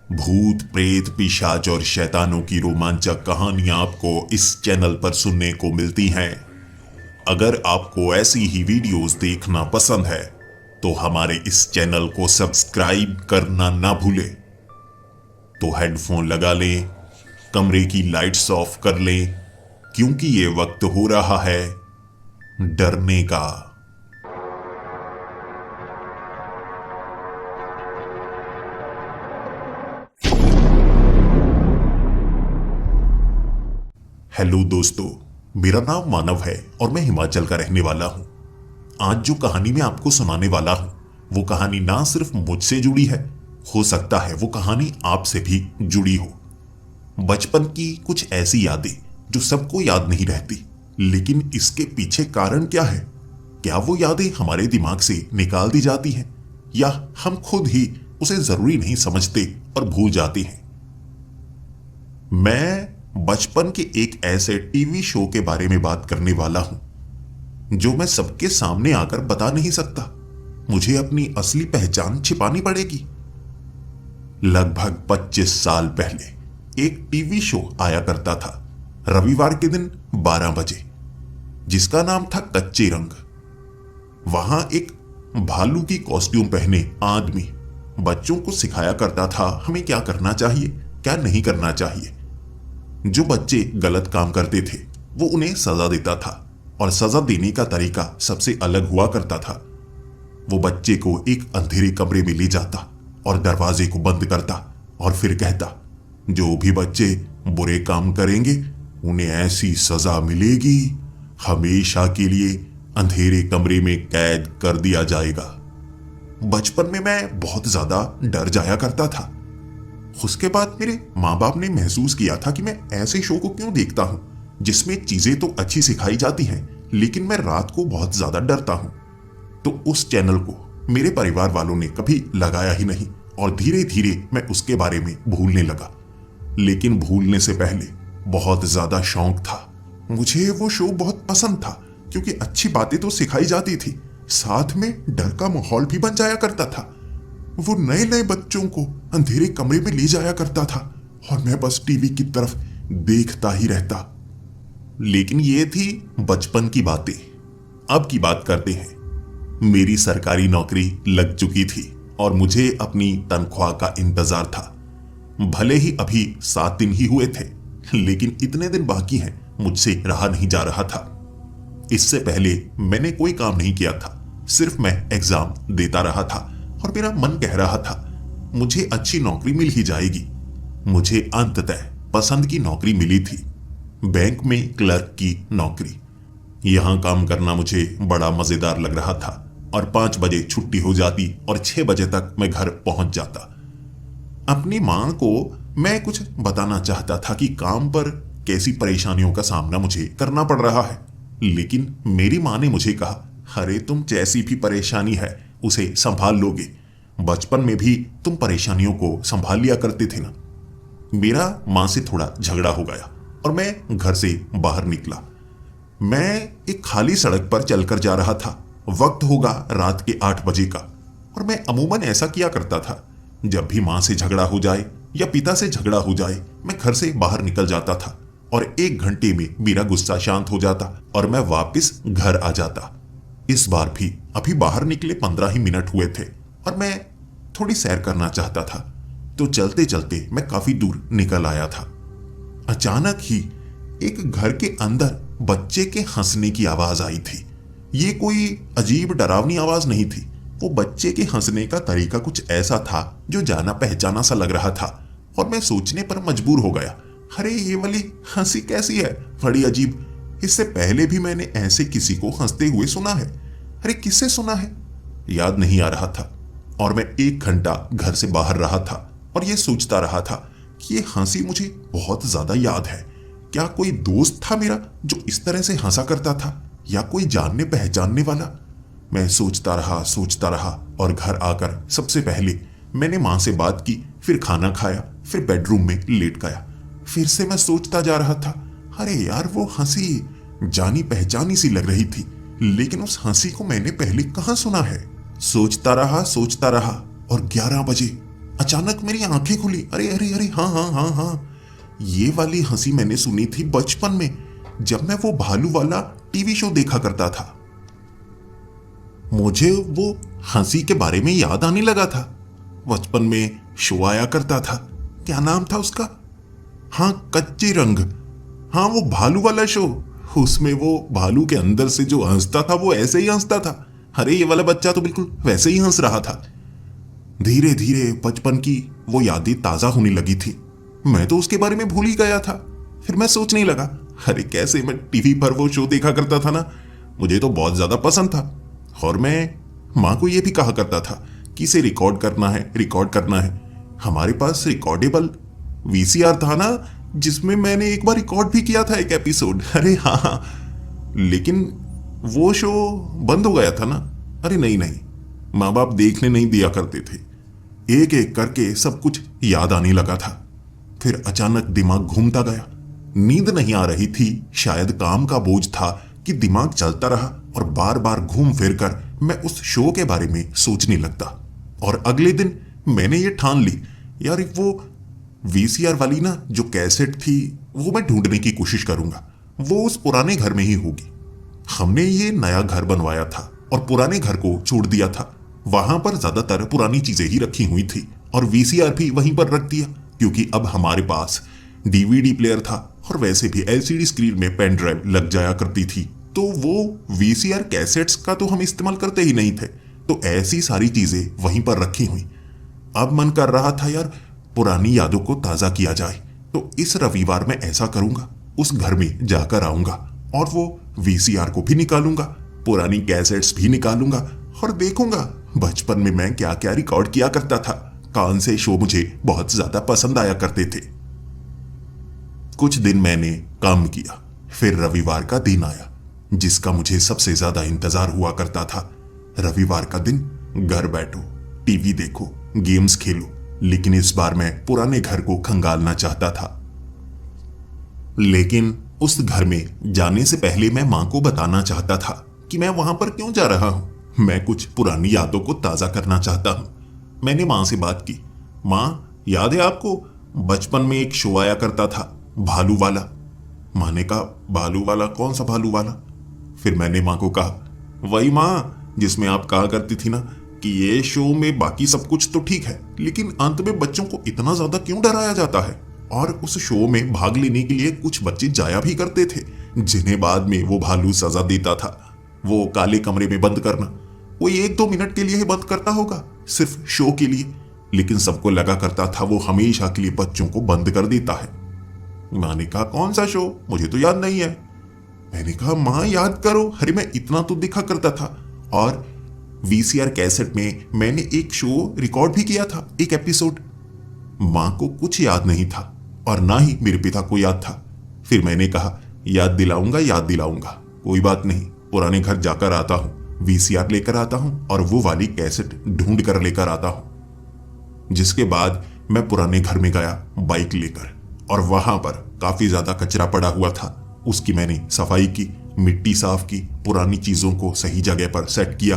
भूत प्रेत पिशाच और शैतानों की रोमांचक कहानियां आपको इस चैनल पर सुनने को मिलती हैं। अगर आपको ऐसी ही वीडियोस देखना पसंद है तो हमारे इस चैनल को सब्सक्राइब करना ना भूलें। तो हेडफोन लगा लें, कमरे की लाइट्स ऑफ कर लें, क्योंकि ये वक्त हो रहा है डरने का। हेलो दोस्तों, मेरा नाम मानव है और मैं हिमाचल का रहने वाला हूं। आज जो कहानी मैं आपको सुनाने वाला हूं, वो कहानी ना सिर्फ मुझसे जुड़ी है, हो सकता है वो कहानी आपसे भी जुड़ी हो। बचपन की कुछ ऐसी यादें जो सबको याद नहीं रहती, लेकिन इसके पीछे कारण क्या है? क्या वो यादें हमारे दिमाग से निकाल दी जाती हैं, या हम खुद ही उसे जरूरी नहीं समझते और भूल जाते हैं? मैं बचपन के एक ऐसे टीवी शो के बारे में बात करने वाला हूं जो मैं सबके सामने आकर बता नहीं सकता। मुझे अपनी असली पहचान छिपानी पड़ेगी। लगभग 25 साल पहले एक टीवी शो आया करता था, रविवार के दिन 12 बजे, जिसका नाम था कच्चे रंग। वहां एक भालू की कॉस्ट्यूम पहने आदमी बच्चों को सिखाया करता था हमें क्या करना चाहिए, क्या नहीं करना चाहिए। जो बच्चे गलत काम करते थे वो उन्हें सजा देता था, और सजा देने का तरीका सबसे अलग हुआ करता था। वो बच्चे को एक अंधेरे कमरे में ले जाता और दरवाजे को बंद करता और फिर कहता, जो भी बच्चे बुरे काम करेंगे उन्हें ऐसी सजा मिलेगी, हमेशा के लिए अंधेरे कमरे में कैद कर दिया जाएगा। बचपन में मैं बहुत ज्यादा डर जाया करता था। उसके बाद मेरे माँ बाप ने महसूस किया था कि मैं ऐसे शो को क्यों देखता हूँ जिसमें चीजें तो अच्छी सिखाई जाती हैं, लेकिन मैं रात को बहुत ज्यादा डरता हूँ। तो उस चैनल को मेरे परिवार वालों ने कभी लगाया ही नहीं, और धीरे धीरे मैं उसके बारे में भूलने लगा। लेकिन भूलने से पहले बहुत ज्यादा शौक था। मुझे वो शो बहुत पसंद था क्योंकि अच्छी बातें तो सिखाई जाती थी, साथ में डर का माहौल भी बन जाया करता था। वो नए नए बच्चों को अंधेरे कमरे में ले जाया करता था और मैं बस टीवी की तरफ देखता ही रहता। लेकिन ये थी बचपन की बातें। अब की बात करते हैं। मेरी सरकारी नौकरी लग चुकी थी और मुझे अपनी तनख्वाह का इंतजार था। भले ही अभी 7 दिन ही हुए थे, लेकिन इतने दिन बाकी हैं, मुझसे रहा नहीं जा रहा था। इससे पहले मैंने कोई काम नहीं किया था, सिर्फ मैं एग्जाम देता रहा था और मेरा मन कह रहा था मुझे अच्छी नौकरी मिल ही जाएगी। मुझे अंततः पसंद की नौकरी मिली थी, बैंक में क्लर्क की नौकरी। यहां काम करना मुझे बड़ा मजेदार लग रहा था और 5 बजे छुट्टी हो जाती और 6 बजे तक मैं घर पहुंच जाता। अपनी मां को मैं कुछ बताना चाहता था कि काम पर कैसी परेशानियों का सामना मुझे करना पड़ रहा है, लेकिन मेरी मां ने मुझे कहा, अरे तुम जैसी भी परेशानी है उसे संभाल लोगे, बचपन में भी तुम परेशानियों को संभाल लिया करते थे ना। मेरा मां से थोड़ा झगड़ा हो गया और मैं घर से बाहर निकला। मैं एक खाली सड़क पर चलकर जा रहा था। वक्त होगा रात के 8 बजे का, और मैं अमूमन ऐसा किया करता था, जब भी मां से झगड़ा हो जाए या पिता से झगड़ा हो जाए, मैं घर से बाहर निकल जाता था और 1 घंटे में मेरा गुस्सा शांत हो जाता और मैं वापस घर आ जाता। इस बार भी अभी बाहर निकले 15 ही मिनट हुए थे और मैं थोड़ी सैर करना चाहता था, तो चलते चलते मैं काफी दूर निकल आया था। अचानक ही एक घर के अंदर बच्चे के हंसने की आवाज आई थी। ये कोई अजीब डरावनी आवाज नहीं थी। वो बच्चे के हंसने का तरीका कुछ ऐसा था जो जाना पहचाना सा लग रहा था, और मैं सोचने पर मजबूर हो गया, अरे ये वाली हंसी कैसी है, बड़ी अजीब। इससे पहले भी मैंने ऐसे किसी को हंसते हुए सुना है। अरे किससे सुना है, याद नहीं आ रहा था। और मैं 1 घंटा घर से बाहर रहा था और ये सोचता रहा था कि ये हंसी मुझे बहुत ज्यादा याद है। क्या कोई दोस्त था मेरा जो इस तरह से हंसा करता था, या कोई जानने पहचानने वाला? मैं सोचता रहा और घर आकर सबसे पहले मैंने मां से बात की, फिर खाना खाया, फिर बेडरूम में लेट गया। फिर से मैं सोचता जा रहा था, अरे यार वो हंसी जानी पहचानी सी लग रही थी, लेकिन उस हंसी को मैंने पहले कहां सुना है। सोचता रहा और 11 बजे अचानक मेरी आंखें खुली। अरे अरे अरे, हाँ हाँ हाँ हाँ, ये वाली हंसी मैंने सुनी थी बचपन में, जब मैं वो भालू वाला टीवी शो देखा करता था। मुझे वो हंसी के बारे में याद आने लगा था। बचपन में शो आया करता था, क्या नाम था उसका? हाँ, कच्ची रंग। हाँ, वो भालू वाला शो। उसमें वो भालू के अंदर से जो हंसता था वो ऐसे ही हंसता था। अरे ये वाला बच्चा तो बिल्कुल वैसे ही हंस रहा था। धीरे धीरे बचपन की वो यादें ताजा होने लगी थी। मैं तो उसके बारे में भूल ही गया था। फिर मैं सोचने लगा, अरे कैसे मैं टीवी पर वो शो देखा करता था ना, मुझे तो बहुत ज्यादा पसंद था। और मैं माँ को ये भी कहा करता था कि इसे रिकॉर्ड करना है, रिकॉर्ड करना है। हमारे पास रिकॉर्डेबल वीसीआर था ना, जिसमें मैंने एक बार रिकॉर्ड भी किया था एक एपिसोड। अरे हाँ, लेकिन वो शो बंद हो गया था ना। अरे नहीं नहीं, माँ बाप देखने नहीं दिया करते थे। एक एक करके सब कुछ याद आने लगा था। फिर अचानक दिमाग घूमता गया। नींद नहीं आ रही थी, शायद काम का बोझ था कि दिमाग चलता रहा और बार बार घूम फिर कर मैं उस शो के बारे में सोचने लगता। और अगले दिन मैंने ये ठान ली, यार वो वीसीआर वाली ना जो कैसेट थी वो मैं ढूंढने की कोशिश करूंगा। वो उस पुराने घर में ही होगी। हमने ये नया घर बनवाया था और पुराने घर को छोड़ दिया था। वहां पर ज्यादातर पुरानी चीजें ही रखी हुई थी और वीसीआर भी वहीं पर रख दिया, क्योंकि अब हमारे पास डीवीडी प्लेयर था और वैसे भी एलसीडी स्क्रीन में पेन ड्राइव लग जाया करती थी। तो वो वीसीआर कैसेट्स का तो हम इस्तेमाल करते ही नहीं थे, तो ऐसी सारी चीजें वहीं पर रखी हुई। अब मन कर रहा था यार पुरानी यादों को ताजा किया जाए, तो इस रविवार में ऐसा करूंगा, उस घर में जाकर आऊंगा और वो वीसीआर को भी निकालूंगा, पुरानी कैसेट्स भी निकालूंगा और देखूंगा बचपन में मैं क्या क्या रिकॉर्ड किया करता था, कौन से शो मुझे बहुत ज्यादा पसंद आया करते थे। कुछ दिन मैंने काम किया, फिर रविवार का दिन आया जिसका मुझे सबसे ज्यादा इंतजार हुआ करता था। रविवार का दिन, घर बैठो, टीवी देखो, गेम्स खेलो, लेकिन इस बार मैं पुराने घर को खंगालना चाहता था। लेकिन उस घर में जाने से पहले मैं मां को बताना चाहता था कि मैं वहां पर क्यों जा रहा हूं। मैं कुछ पुरानी यादों को ताजा करना चाहता हूं। मैंने मां से बात की, मां याद है आपको बचपन में एक शो आया करता था भालू वाला? मां ने कहा, भालू वाला? कौन सा भालू वाला? फिर मैंने मां को कहा, वही मां जिसमें आप कहा करती थी ना कि ये शो में बाकी सब कुछ तो ठीक है, लेकिन अंत में बच्चों को इतना ज्यादा क्यों डराया जाता है। और उस शो में भाग लेने के लिए कुछ बच्चे जाया भी करते थे, जिन्हें बाद में वो भालू सजा देता था। वो काले कमरे में बंद करना, वो 1-2 मिनट के लिए ही बंद करता होगा, सिर्फ शो के लिए, लेकिन सबको लगा करता था वो हमेशा के लिए बच्चों को बंद कर देता है। मां ने कहा, कौन सा शो? मुझे तो याद नहीं है। मैंने कहा, मां याद करो, अरे मैं इतना तो दिखा करता था। और वीसीआर कैसेट में मैंने एक शो रिकॉर्ड भी किया था, एक एपिसोड। मां को कुछ याद नहीं था और ना ही मेरे पिता को याद था। फिर मैंने कहा, याद दिलाऊंगा, याद दिलाऊंगा, कोई बात नहीं, पुराने घर जाकर आता हूं, वीसीआर लेकर आता हूं और वो वाली कैसेट ढूंढ कर लेकर आता हूं। जिसके बाद मैं पुराने घर में गया बाइक लेकर, और वहां पर काफी ज्यादा कचरा पड़ा हुआ था। उसकी मैंने सफाई की, मिट्टी साफ की, पुरानी चीजों को सही जगह पर सेट किया।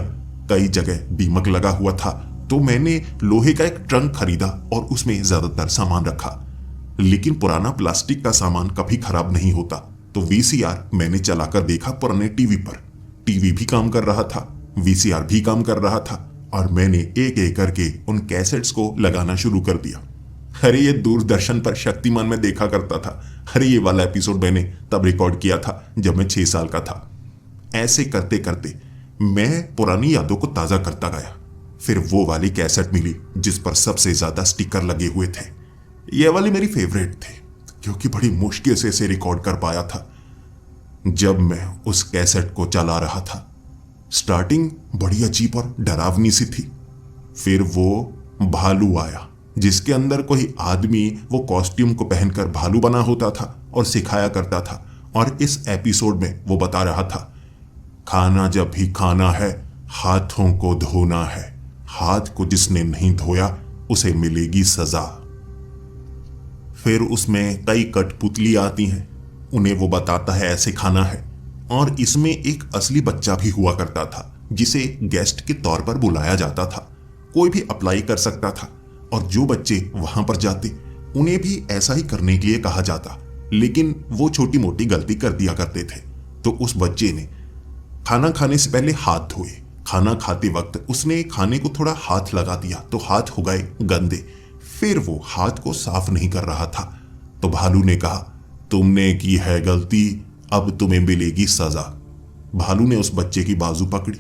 कई जगह दीमक लगा हुआ था, तो मैंने लोहे का एक ट्रंक खरीदा और उसमें ज्यादातर सामान रखा। लेकिन पुराना प्लास्टिक का सामान कभी खराब नहीं होता, तो वीसीआर मैंने चलाकर देखा पुराने टीवी पर। टीवी भी काम कर रहा था, वीसीआर भी काम कर रहा था, और मैंने एक एक करके उन कैसेट्स को लगाना शुरू कर दिया। अरे ये दूरदर्शन पर शक्तिमान में देखा करता था। अरे ये वाला एपिसोड मैंने तब रिकॉर्ड किया था जब मैं 6 साल का था। ऐसे करते करते मैं पुरानी यादों को ताजा करता गया। फिर वो वाली कैसेट मिली जिस पर सबसे ज्यादा स्टिकर लगे हुए थे। ये वाली मेरी फेवरेट थी, क्योंकि बड़ी मुश्किल से इसे रिकॉर्ड कर पाया था। जब मैं उस कैसेट को चला रहा था, स्टार्टिंग बड़ी अजीब और डरावनी सी थी। फिर वो भालू आया, जिसके अंदर कोई आदमी वो कॉस्ट्यूम को पहनकर भालू बना होता था और सिखाया करता था। और इस एपिसोड में वो बता रहा था, खाना जब भी खाना है हाथों को धोना है, हाथ को जिसने नहीं धोया उसे मिलेगी सजा। फिर उसमें कई कठपुतली आती हैं, उन्हें वो बताता है ऐसे खाना है। और इसमें एक असली बच्चा भी हुआ करता था जिसे गेस्ट के तौर पर बुलाया जाता था। कोई भी अप्लाई कर सकता था और जो बच्चे वहां पर जाते उन्हें भी ऐसा ही करने के लिए कहा जाता, लेकिन वो छोटी मोटी गलती कर दिया करते थे। तो उस बच्चे ने खाना खाने से पहले हाथ धोए। खाना खाते वक्त उसने खाने को थोड़ा हाथ लगा दिया तो हाथ हो गए गंदे। फिर वो हाथ को साफ नहीं कर रहा था। तो भालू ने कहा, तुमने की है गलती, अब तुम्हें मिलेगी सजा। भालू ने उस बच्चे की बाजू पकड़ी।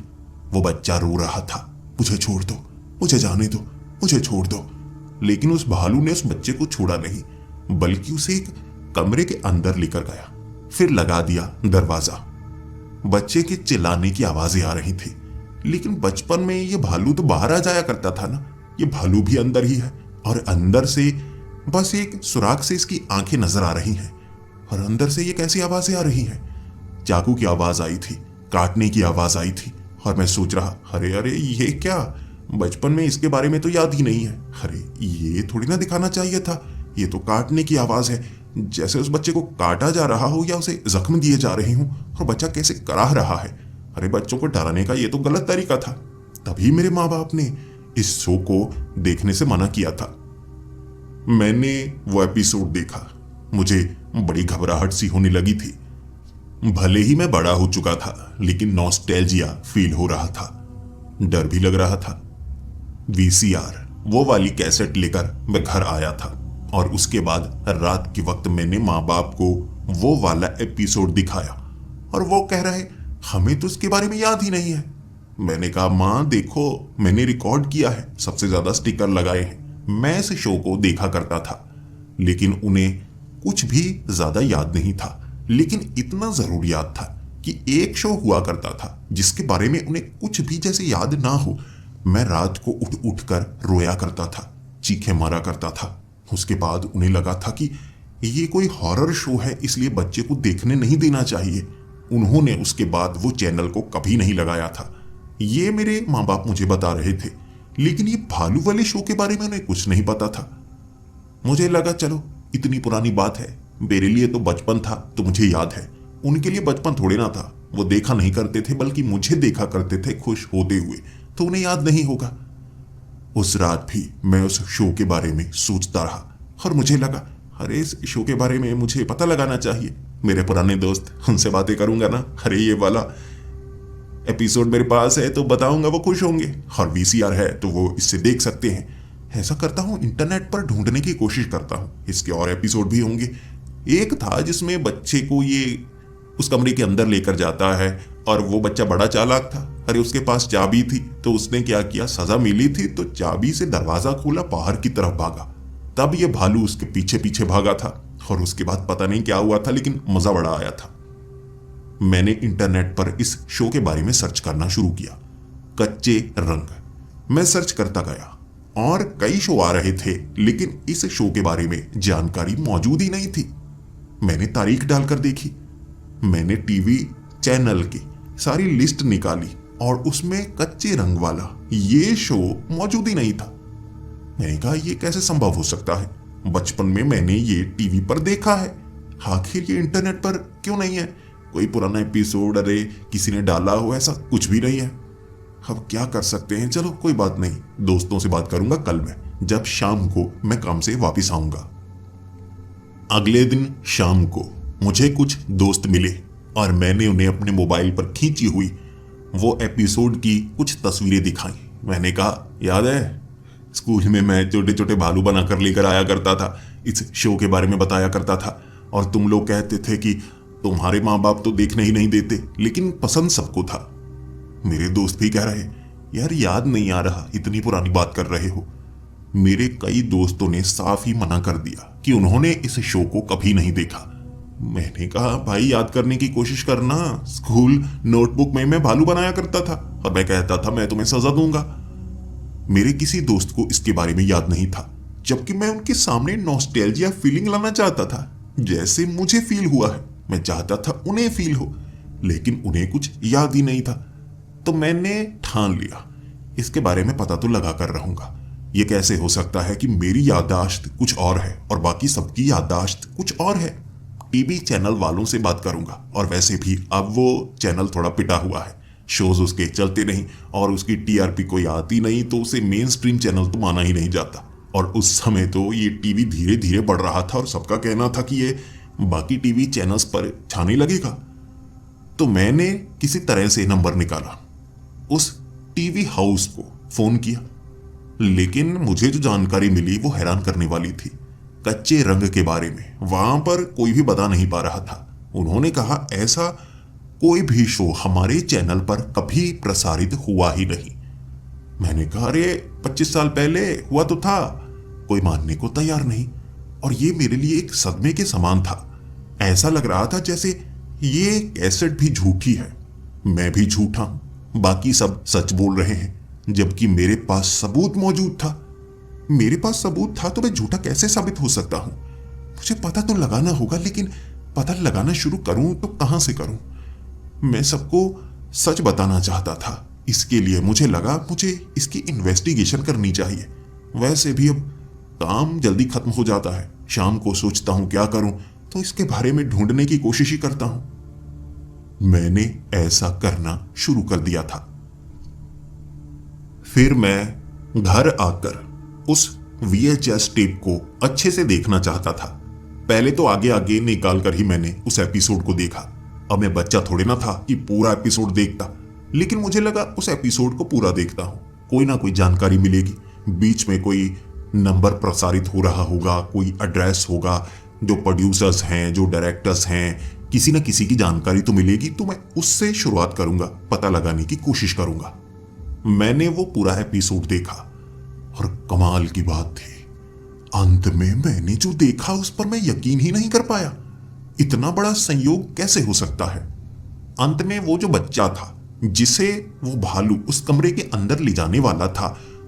वो बच्चा रो रहा था, मुझे छोड़ दो, मुझे जाने दो, मुझे छोड़ दो। लेकिन उस भालू ने उस बच्चे को छोड़ा नहीं, बल्कि उसे एक कमरे के अंदर लेकर गया, फिर लगा दिया दरवाजा। बच्चे के चिल्लाने की आवाजें आ रही थी, लेकिन बचपन में ये भालू तो बाहर आ जाया करता था ना, ये भालू भी अंदर ही है। और अंदर से बस एक सुराख से इसकी आंखें नजर आ रही हैं। और अंदर से ये कैसी आवाजें आ रही हैं? चाकू की आवाज आई थी, काटने की आवाज आई थी। और मैं सोच रहा, अरे अरे ये क्या, बचपन में इसके बारे में तो याद ही नहीं है। अरे ये थोड़ी ना दिखाना चाहिए था, ये तो काटने की आवाज है, जैसे उस बच्चे को काटा जा रहा हो या उसे जख्म दिए जा रहे हों। और बच्चा कैसे कराह रहा है। अरे बच्चों को डराने का ये तो गलत तरीका था। तभी मेरे माँ बाप ने इस शो को देखने से मना किया था। मैंने वो एपिसोड देखा, मुझे बड़ी घबराहट सी होने लगी थी। भले ही मैं बड़ा हो चुका था, लेकिन नॉस्टैल्जिया फील हो रहा था, डर भी लग रहा था। वीसीआर वो वाली कैसेट लेकर मैं घर आया था और उसके बाद रात के वक्त मैंने माँ बाप को वो वाला एपिसोड दिखाया और वो कह रहे, हमें तो उसके बारे में याद ही नहीं है। मैंने कहा, माँ देखो, मैंने रिकॉर्ड किया है, सबसे ज्यादा स्टिकर लगाए हैं, मैं इस शो को देखा करता था। लेकिन उन्हें कुछ भी ज्यादा याद नहीं था, लेकिन इतना जरूर याद था कि एक शो हुआ करता था जिसके बारे में उन्हें कुछ भी जैसे याद ना हो। मैं रात को उठ उठ कर रोया करता था, चीखें मारा करता था। उसके बाद उन्हें लगा था कि ये कोई हॉरर शो है, इसलिए बच्चे को देखने नहीं देना चाहिए। उन्होंने उसके बाद वो चैनल को कभी नहीं लगाया था। ये मेरे माँ बाप मुझे बता रहे थे, लेकिन ये भालू वाले शो के बारे में उन्हें कुछ नहीं पता था। मुझे लगा चलो इतनी पुरानी बात है, मेरे लिए तो बचपन था तो मुझे याद है, उनके लिए बचपन थोड़े ना था। वो देखा नहीं करते थे, बल्कि मुझे देखा करते थे खुश होते हुए, तो उन्हें याद नहीं होगा। उस रात भी मैं उस शो के बारे में सोचता रहा और मुझे लगा, अरे इस शो के बारे में मुझे पता लगाना चाहिए। मेरे पुराने दोस्त, उनसे बातें करूंगा ना, अरे ये वाला एपिसोड मेरे पास है तो बताऊंगा, वो खुश होंगे। और वीसीआर है तो वो इससे देख सकते हैं। ऐसा करता हूं, इंटरनेट पर ढूंढने की कोशिश करता हूं, इसके और एपिसोड भी होंगे। एक था जिसमें बच्चे को ये उस कमरे के अंदर लेकर जाता है और वो बच्चा बड़ा चालाक था। अरे उसके पास चाबी थी, तो उसने क्या किया, सजा मिली थी तो चाबी से दरवाजा खोला, बाहर की तरफ भागा। तब ये भालू उसके पीछे पीछे भागा था और उसके बाद पता नहीं क्या हुआ था, लेकिन मजा बड़ा आया था। मैंने इंटरनेट पर इस शो के बारे में सर्च करना शुरू किया, कच्चे रंग। मैं सर्च करता गया और कई शो आ रहे थे, लेकिन इस शो के बारे में जानकारी मौजूद ही नहीं थी। मैंने तारीख डालकर देखी, मैंने टीवी चैनल की सारी लिस्ट निकाली और उसमें कच्चे रंग वाला ये शो मौजूद ही नहीं था। मैंने कहा, यह कैसे संभव हो सकता है? बचपन में मैंने ये टीवी पर देखा है, आखिर ये इंटरनेट पर क्यों नहीं है? कोई पुराना एपिसोड अरे किसी ने डाला हो, ऐसा कुछ भी नहीं है। अब क्या कर सकते हैं? चलो कोई बात नहीं, दोस्तों से बात करूंगा कल में, जब शाम को मैं काम से वापस आऊंगा। अगले दिन शाम को मुझे कुछ दोस्त मिले और मैंने उन्हें अपने मोबाइल पर खींची हुई वो एपिसोड की कुछ तस्वीरें दिखाई। मैंने कहा, याद है स्कूल में मैं छोटे छोटे भालू बनाकर लेकर आया करता था, इस शो के बारे में बताया करता था और तुम लोग कहते थे कि तुम्हारे माँ बाप तो देखने ही नहीं देते, लेकिन पसंद सबको था। मेरे दोस्त भी कह रहे, यार याद नहीं आ रहा, इतनी पुरानी बात कर रहे हो। मेरे कई दोस्तों ने साफ ही मना कर दिया कि उन्होंने इस शो को कभी नहीं देखा। मैंने कहा, भाई याद करने की कोशिश करना, स्कूल नोटबुक में मैं भालू बनाया करता था और मैं कहता था मैं तुम्हें सजा दूंगा। मेरे किसी दोस्त को इसके बारे में याद नहीं था, जबकि मैं उनके सामने नॉस्टैल्जिया फीलिंग लाना चाहता था, जैसे मुझे फील हुआ है। मैं चाहता था उन्हें फील हो, लेकिन उन्हें कुछ याद ही नहीं था। तो मैंने ठान लिया, इसके बारे में पता तो लगा कर रहूंगा। ये कैसे हो सकता है कि मेरी याददाश्त कुछ और है और बाकी सबकी याददाश्त कुछ और है? टीवी चैनल वालों से बात करूंगा। और वैसे भी अब वो चैनल थोड़ा पिटा हुआ है, शोज उसके चलते नहीं और उसकी टीआरपी कोई आती नहीं, तो उसे मेन स्ट्रीम चैनल तो माना ही नहीं जाता। और उस समय तो ये टीवी धीरे धीरे बढ़ रहा था और सबका कहना था कि ये बाकी टीवी चैनल्स पर छाने लगेगा। तो मैंने किसी तरह से नंबर निकाला, उस टीवी हाउस को फोन किया, लेकिन मुझे जो जानकारी मिली वो हैरान करने वाली थी। कच्चे रंग के बारे में वहां पर कोई भी बता नहीं पा रहा था। उन्होंने कहा ऐसा कोई भी शो हमारे चैनल पर कभी प्रसारित हुआ ही नहीं। मैंने कहा अरे 25 साल पहले हुआ तो था। कोई मानने को तैयार नहीं, और ये मेरे लिए एक सदमे के समान था। ऐसा लग रहा था जैसे ये कैसेट भी झूठी है, मैं भी झूठा हूं, बाकी सब सच बोल रहे हैं, जबकि मेरे पास सबूत मौजूद था। मेरे पास सबूत था तो मैं झूठा कैसे साबित हो सकता हूं? मुझे पता तो लगाना होगा, लेकिन पता लगाना शुरू करूं तो कहां से करूं? मैं सबको सच बताना चाहता था। इसके लिए मुझे लगा मुझे इसकी इन्वेस्टिगेशन करनी चाहिए। वैसे भी अब काम जल्दी खत्म हो जाता है। शाम को सोचता हूं क्या करूं, तो इसके बारे में ढूंढने की कोशिश ही करता हूं। मैंने ऐसा करना शुरू कर दिया था। फिर मैं घर आकर उस VHS टेप को अच्छे से देखना चाहता था। पहले तो आगे आगे निकाल कर ही मैंने उस एपिसोड को देखा। अब मैं बच्चा थोड़े ना था कि पूरा एपिसोड देखता, लेकिन मुझे लगा उस एपिसोड को पूरा देखता हूं, कोई ना कोई जानकारी मिलेगी। बीच में कोई नंबर प्रसारित हो रहा होगा, कोई एड्रेस होगा, जो प्रोड्यूसर्स हैं, जो डायरेक्टर्स हैं, किसी न किसी की जानकारी तो मिलेगी। तो मैं उससे शुरुआत करूंगा, पता लगाने की कोशिश करूंगा। मैंने वो पूरा एपिसोड देखा और कमाल की बात थी, अंत में मैंने जो देखा उस पर मैं यकीन ही नहीं कर पाया। इतना बड़ा संयोग कैसे हो सकता है? अंत में वो जो बच्चा था जिसे वो भालू उस कमरे के अंदर ले जाने वाला था,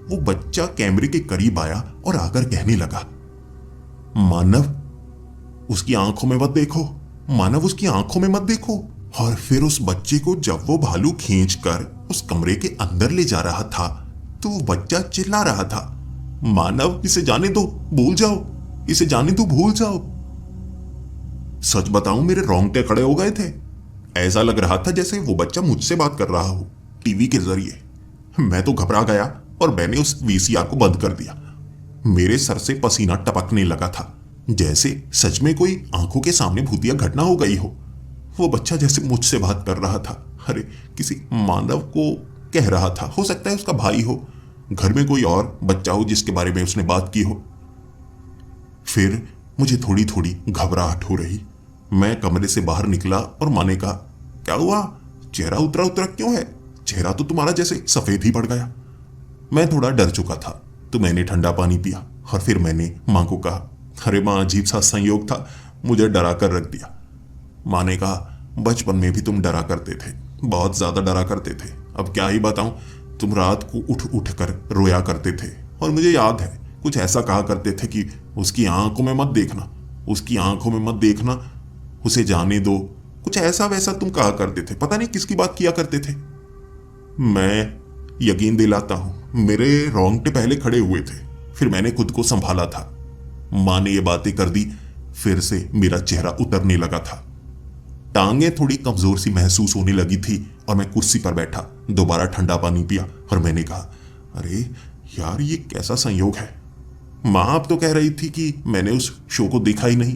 वो बच्चा कैमरे के करीब आया और आकर कहने लगा, मानव उसकी आंखों में मत देखो, मानव उसकी आंखों में मत देखो। और फिर उस बच्चे को जब वो भालू खींचकर उस कमरे के अंदर ले जा रहा था तो वो बच्चा चिल्ला रहा था, मानव इसे जाने दो, भूल जाओ, इसे जाने दो, भूल जाओ। सच बताऊं मेरे रोंगटे खड़े हो गए थे। ऐसा लग रहा था जैसे वो बच्चा मुझसे बात कर रहा हो टीवी के जरिए। मैं तो घबरा गया और मैंने उस VCR को बंद कर दिया। मेरे सर से पसीना टपकने लगा था, जैसे सच में कोई आंखों के सामने भूतिया घटना हो गई हो। वो बच्चा जैसे मुझसे बात कर रहा था, अरे किसी मानव को कह रहा था, हो सकता है उसका भाई हो, घर में कोई और बच्चा हो जिसके बारे में उसने बात की हो। फिर मुझे थोड़ी थोड़ी घबराहट हो रही। मैं कमरे से बाहर निकला और माँ ने कहा, क्या हुआ, चेहरा उतरा उतरा क्यों है? चेहरा तो तुम्हारा जैसे सफेद ही पड़ गया। मैं थोड़ा डर चुका था तो मैंने ठंडा पानी पिया और फिर मैंने माँ को कहा, अरे माँ अजीब सा संयोग था, मुझे डरा कर रख दिया। माँ ने कहा, बचपन में भी तुम डरा करते थे, बहुत ज्यादा डरा करते थे। अब क्या ही बताऊं, तुम रात को उठ उठ कर रोया करते थे और मुझे याद है कुछ ऐसा कहा करते थे कि उसकी आंखों में मत देखना, उसकी आंखों में मत देखना, उसे जाने दो, कुछ ऐसा वैसा तुम कहा करते थे। पता नहीं किसकी बात किया करते थे। मैं यकीन दिलाता हूं मेरे रोंगटे पहले खड़े हुए थे, फिर मैंने खुद को संभाला था। माँ ने ये बातें कर दी, फिर से मेरा चेहरा उतरने लगा था। टांगें थोड़ी कमजोर सी महसूस होने लगी थी और मैं कुर्सी पर बैठा, दोबारा ठंडा पानी पिया और मैंने कहा, अरे यार ये कैसा संयोग है। माँ अब तो कह रही थी कि मैंने उस शो को देखा ही नहीं।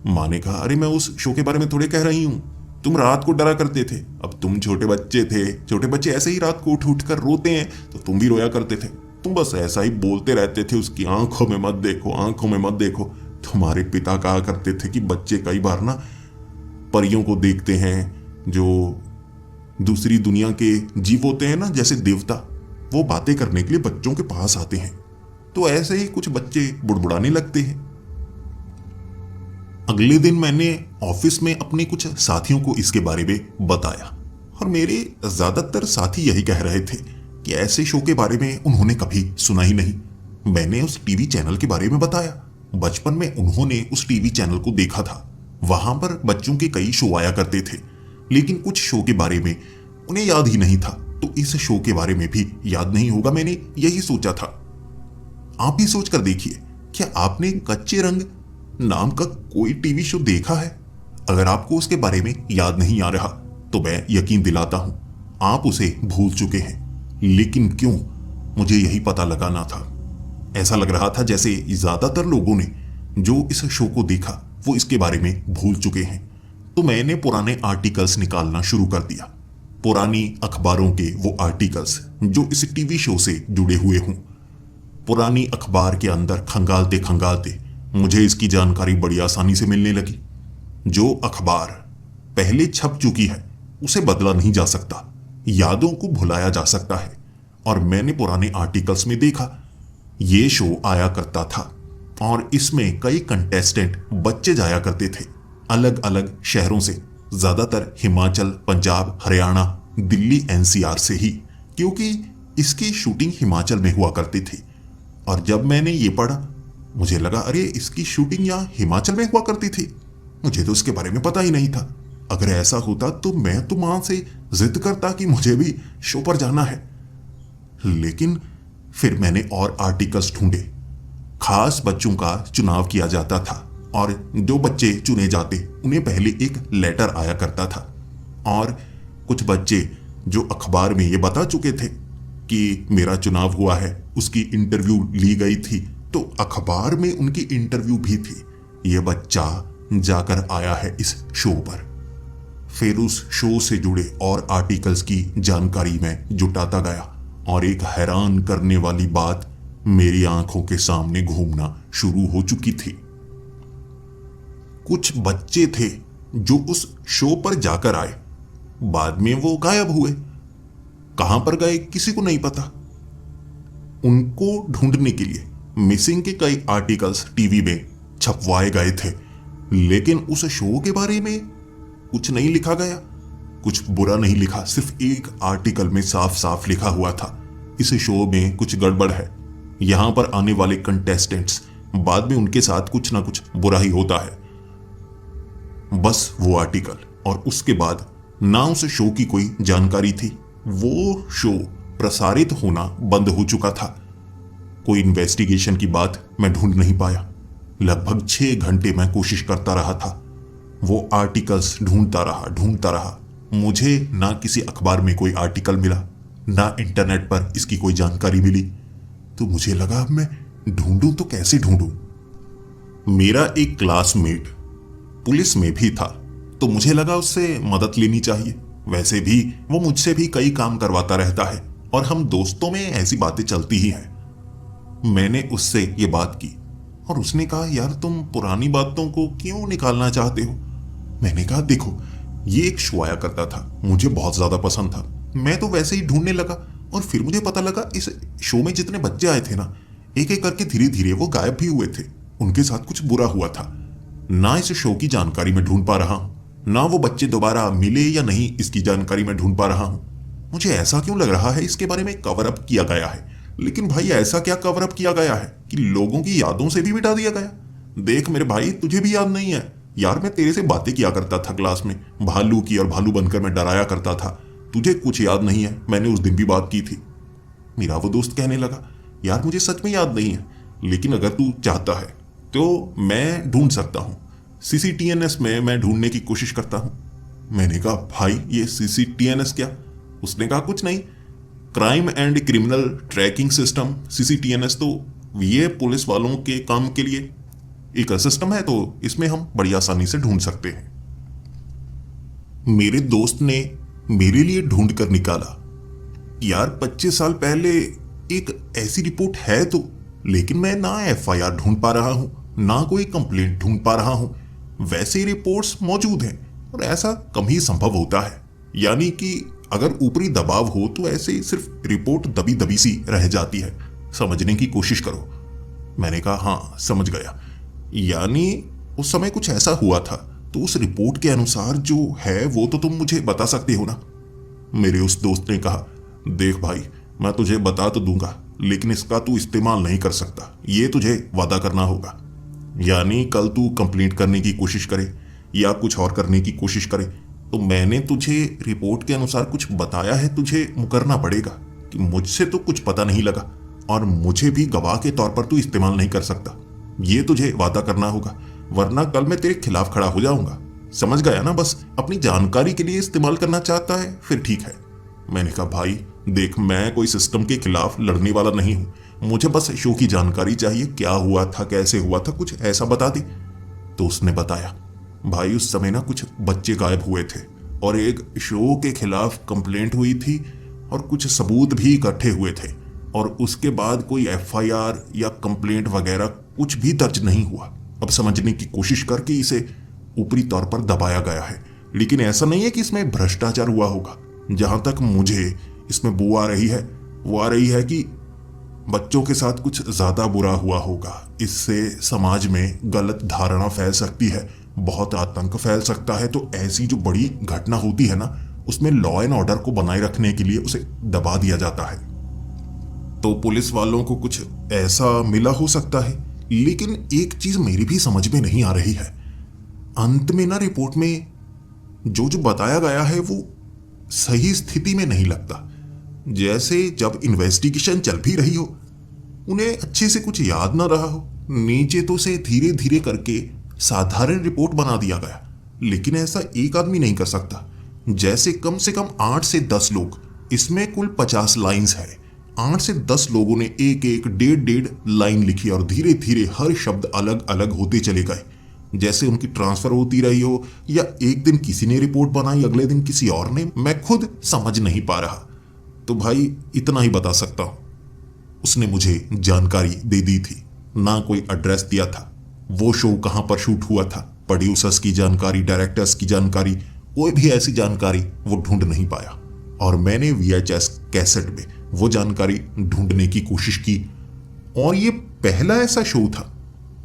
माँ ने कहा, अरे मैं उस शो के बारे में थोड़े कह रही हूं, तुम रात को डरा करते थे। अब तुम छोटे बच्चे थे, छोटे बच्चे ऐसे ही रात को उठ उठ कर रोते हैं, तो तुम भी रोया करते थे। तुम बस ऐसा ही बोलते रहते थे, उसकी आंखों में मत देखो, आंखों में मत देखो। तुम्हारे पिता कहा करते थे कि बच्चे कई बार ना परियों को देखते हैं, जो दूसरी दुनिया के जीव होते हैं ना, जैसे देवता, वो बातें करने के लिए बच्चों के पास आते हैं। तो ऐसे ही कुछ बच्चे बुड़बुड़ाने लगते हैं। अगले दिन मैंने ऑफिस में अपने कुछ साथियों को इसके बारे में बताया और मेरे ज्यादातर साथी यही कह रहे थे कि ऐसे शो के बारे में उन्होंने कभी सुना ही नहीं। मैंने उस टीवी चैनल के बारे में बताया। बचपन में उन्होंने उस टीवी चैनल को देखा था, वहां पर बच्चों के कई शो आया करते थे, लेकिन कुछ शो के बारे में उन्हें याद ही नहीं था। तो इस शो के बारे में भी याद नहीं होगा, मैंने यही सोचा था। आप भी सोच कर देखिए, क्या आपने कच्चे रंग नाम का कोई टीवी शो देखा है? अगर आपको उसके बारे में याद नहीं आ रहा तो मैं यकीन दिलाता हूं आप उसे भूल चुके हैं। लेकिन क्यों, मुझे यही पता लगाना था। ऐसा लग रहा था जैसे ज्यादातर लोगों ने जो इस शो को देखा वो इसके बारे में भूल चुके हैं। तो मैंने पुराने आर्टिकल्स निकालना शुरू कर दिया, पुरानी अखबारों के वो आर्टिकल्स जो इस टीवी शो से जुड़े हुए हों। पुरानी अखबार के अंदर खंगालते खंगालते मुझे इसकी जानकारी बड़ी आसानी से मिलने लगी। जो अखबार पहले छप चुकी है उसे बदला नहीं जा सकता, यादों को भुलाया जा सकता है। और मैंने पुराने आर्टिकल्स में देखा ये शो आया करता था और इसमें कई कंटेस्टेंट बच्चे जाया करते थे अलग अलग शहरों से, ज्यादातर हिमाचल, पंजाब, हरियाणा, दिल्ली एनसीआर से ही, क्योंकि इसकी शूटिंग हिमाचल में हुआ करती थी। और जब मैंने ये पढ़ा मुझे लगा अरे इसकी शूटिंग यहाँ हिमाचल में हुआ करती थी, मुझे तो इसके बारे में पता ही नहीं था। अगर ऐसा होता तो मैं तो मां से जिद करता कि मुझे भी शो पर जाना है। लेकिन फिर मैंने और आर्टिकल्स ढूंढे। खास बच्चों का चुनाव किया जाता था और जो बच्चे चुने जाते उन्हें पहले एक लेटर आया करता था। और कुछ बच्चे जो अखबार में ये बता चुके थे कि मेरा चुनाव हुआ है, उसकी इंटरव्यू ली गई थी, तो अखबार में उनकी इंटरव्यू भी थी। यह बच्चा जाकर आया है इस शो पर। फिर उस शो से जुड़े और आर्टिकल्स की जानकारी मैं जुटाता गया और एक हैरान करने वाली बात मेरी आंखों के सामने घूमना शुरू हो चुकी थी। कुछ बच्चे थे जो उस शो पर जाकर आए, बाद में वो गायब हुए। कहां पर गए किसी को नहीं पता। उनको ढूंढने के लिए मिसिंग के कई आर्टिकल्स टीवी में छपवाए गए थे, लेकिन उस शो के बारे में कुछ नहीं लिखा गया। कुछ बुरा नहीं लिखा, सिर्फ एक आर्टिकल में साफ साफ लिखा हुआ था इस शो में कुछ गड़बड़ है, यहां पर आने वाले कंटेस्टेंट्स बाद में उनके साथ कुछ ना कुछ बुरा ही होता है। बस वो आर्टिकल, और उसके बाद ना उस शो की कोई जानकारी थी। वो शो प्रसारित होना बंद हो चुका था। कोई इन्वेस्टिगेशन की बात मैं ढूंढ नहीं पाया। लगभग 6 घंटे मैं कोशिश करता रहा था, वो आर्टिकल्स ढूंढता रहा। मुझे ना किसी अखबार में कोई आर्टिकल मिला, ना इंटरनेट पर इसकी कोई जानकारी मिली। तो मुझे लगा अब मैं ढूंढूं तो कैसे ढूंढूं। मेरा एक क्लासमेट पुलिस में भी था, तो मुझे लगा उससे मदद लेनी चाहिए। वैसे भी वो मुझसे भी कई काम करवाता रहता है और हम दोस्तों में ऐसी बातें चलती ही हैं। मैंने उससे ये बात की और उसने कहा यार तुम पुरानी बातों को क्यों निकालना चाहते हो। मैंने कहा देखो ये एक शो आया करता था, मुझे बहुत ज्यादा पसंद था, मैं तो वैसे ही ढूंढने लगा और फिर मुझे पता लगा इस शो में जितने बच्चे आए थे ना, एक एक करके धीरे धीरे वो गायब भी हुए थे, उनके साथ कुछ बुरा हुआ था। ना इस शो की जानकारी में ढूंढ पा रहा हूं, ना वो बच्चे दोबारा मिले या नहीं इसकी जानकारी में ढूंढ पा रहा हूं। मुझे ऐसा क्यों लग रहा है इसके बारे में कवर अप किया गया है। लेकिन भाई ऐसा क्या कवर अप किया गया है कि लोगों की यादों से भी मिटा दिया गया। देख मेरे भाई तुझे भी याद नहीं है यार, मैं तेरे से बातें किया करता था क्लास में, भालू की, और भालू बनकर मैं डराया करता था। तुझे कुछ याद नहीं है, मैंने उस दिन भी बात की थी। मेरा वो दोस्त कहने लगा यार मुझे सच में याद नहीं है, लेकिन अगर तू चाहता है तो मैं ढूंढ सकता हूं, सीसीटीएनएस में मैं ढूंढने की कोशिश करता हूं। मैंने कहा भाई ये सीसीटीएनएस क्या। उसने कहा कुछ नहीं, crime and criminal tracking system, CCTNS तो ये पुलिस वालों के काम के लिए एक सिस्टम है, तो इसमें हम बड़ी आसानी से ढूंढ सकते हैं। मेरे दोस्त ने मेरे लिए ढूंढ कर निकाला यार 25 साल पहले एक ऐसी रिपोर्ट है तो, लेकिन मैं ना एफआईआर ढूंढ पा रहा हूं, ना कोई कंप्लेंट ढूंढ पा रहा हूं। वैसे रिपोर्ट्स मौजूद हैं और ऐसा कम ही संभव होता है, यानी कि अगर ऊपरी दबाव हो तो ऐसे सिर्फ रिपोर्ट दबी दबी सी रह जाती है, समझने की कोशिश करो। मैंने कहा हाँ समझ गया, यानी उस समय कुछ ऐसा हुआ था, तो उस रिपोर्ट के अनुसार जो है वो तो तुम मुझे बता सकते हो ना। मेरे उस दोस्त ने कहा देख भाई मैं तुझे बता तो दूंगा, लेकिन इसका तू इस्तेमाल नहीं कर सकता, ये तुझे वादा करना होगा। यानी कल तू कंप्लेंट करने की कोशिश करे या कुछ और करने की कोशिश करे तो मैंने तुझे रिपोर्ट के अनुसार कुछ बताया है, तुझे मुकरना पड़ेगा कि मुझसे तो कुछ पता नहीं लगा और मुझे भी गवाह के तौर पर तू इस्तेमाल नहीं कर सकता। ये तुझे वादा करना होगा, वरना कल मैं तेरे खिलाफ खड़ा हो जाऊंगा। समझ गया ना। बस अपनी जानकारी के लिए इस्तेमाल करना चाहता है फिर ठीक है। मैंने कहा भाई देख मैं कोई सिस्टम के खिलाफ लड़ने वाला नहीं हूं, मुझे बस शो की जानकारी चाहिए, क्या हुआ था, कैसे हुआ था, कुछ ऐसा बता दे। तो उसने बताया, भाई उस समय ना कुछ बच्चे गायब हुए थे और एक शो के खिलाफ कंप्लेंट हुई थी और कुछ सबूत भी इकट्ठे हुए थे, और उसके बाद कोई एफआईआर या कंप्लेंट वगैरह कुछ भी दर्ज नहीं हुआ। अब समझने की कोशिश करके इसे ऊपरी तौर पर दबाया गया है, लेकिन ऐसा नहीं है कि इसमें भ्रष्टाचार हुआ होगा। जहां तक मुझे इसमें बू आ रही है वो आ रही है कि बच्चों के साथ कुछ ज्यादा बुरा हुआ होगा। इससे समाज में गलत धारणा फैल सकती है, बहुत आतंक फैल सकता है। तो ऐसी जो बड़ी घटना होती है ना, उसमें लॉ एंड ऑर्डर को बनाए रखने के लिए उसे दबा दिया जाता है। तो पुलिस वालों को कुछ ऐसा मिला हो सकता है। लेकिन एक चीज मेरी भी समझ में नहीं आ रही है, अंत में ना रिपोर्ट में जो जो बताया गया है वो सही स्थिति में नहीं लगता। जैसे जब इन्वेस्टिगेशन चल भी रही हो, उन्हें अच्छे से कुछ याद ना रहा हो, नीचे तो से धीरे धीरे करके साधारण रिपोर्ट बना दिया गया। लेकिन ऐसा एक आदमी नहीं कर सकता। जैसे कम से कम 8 से 10 लोग, इसमें कुल 50 लाइंस है, 8 से 10 लोगों ने एक एक 1.5 लाइन लिखी और धीरे धीरे हर शब्द अलग अलग होते चले गए, जैसे उनकी ट्रांसफर होती रही हो, या एक दिन किसी ने रिपोर्ट बनाई, अगले दिन किसी और ने। मैं खुद समझ नहीं पा रहा। तो भाई इतना ही बता सकता हूं, उसने मुझे जानकारी दे दी थी, ना कोई एड्रेस दिया था, वो शो कहां पर शूट हुआ था, प्रोड्यूसर्स की जानकारी, डायरेक्टर्स की जानकारी, कोई भी ऐसी जानकारी वो ढूंढ नहीं पाया। और मैंने VHS कैसेट में वो जानकारी ढूंढने की कोशिश की, और ये पहला ऐसा शो था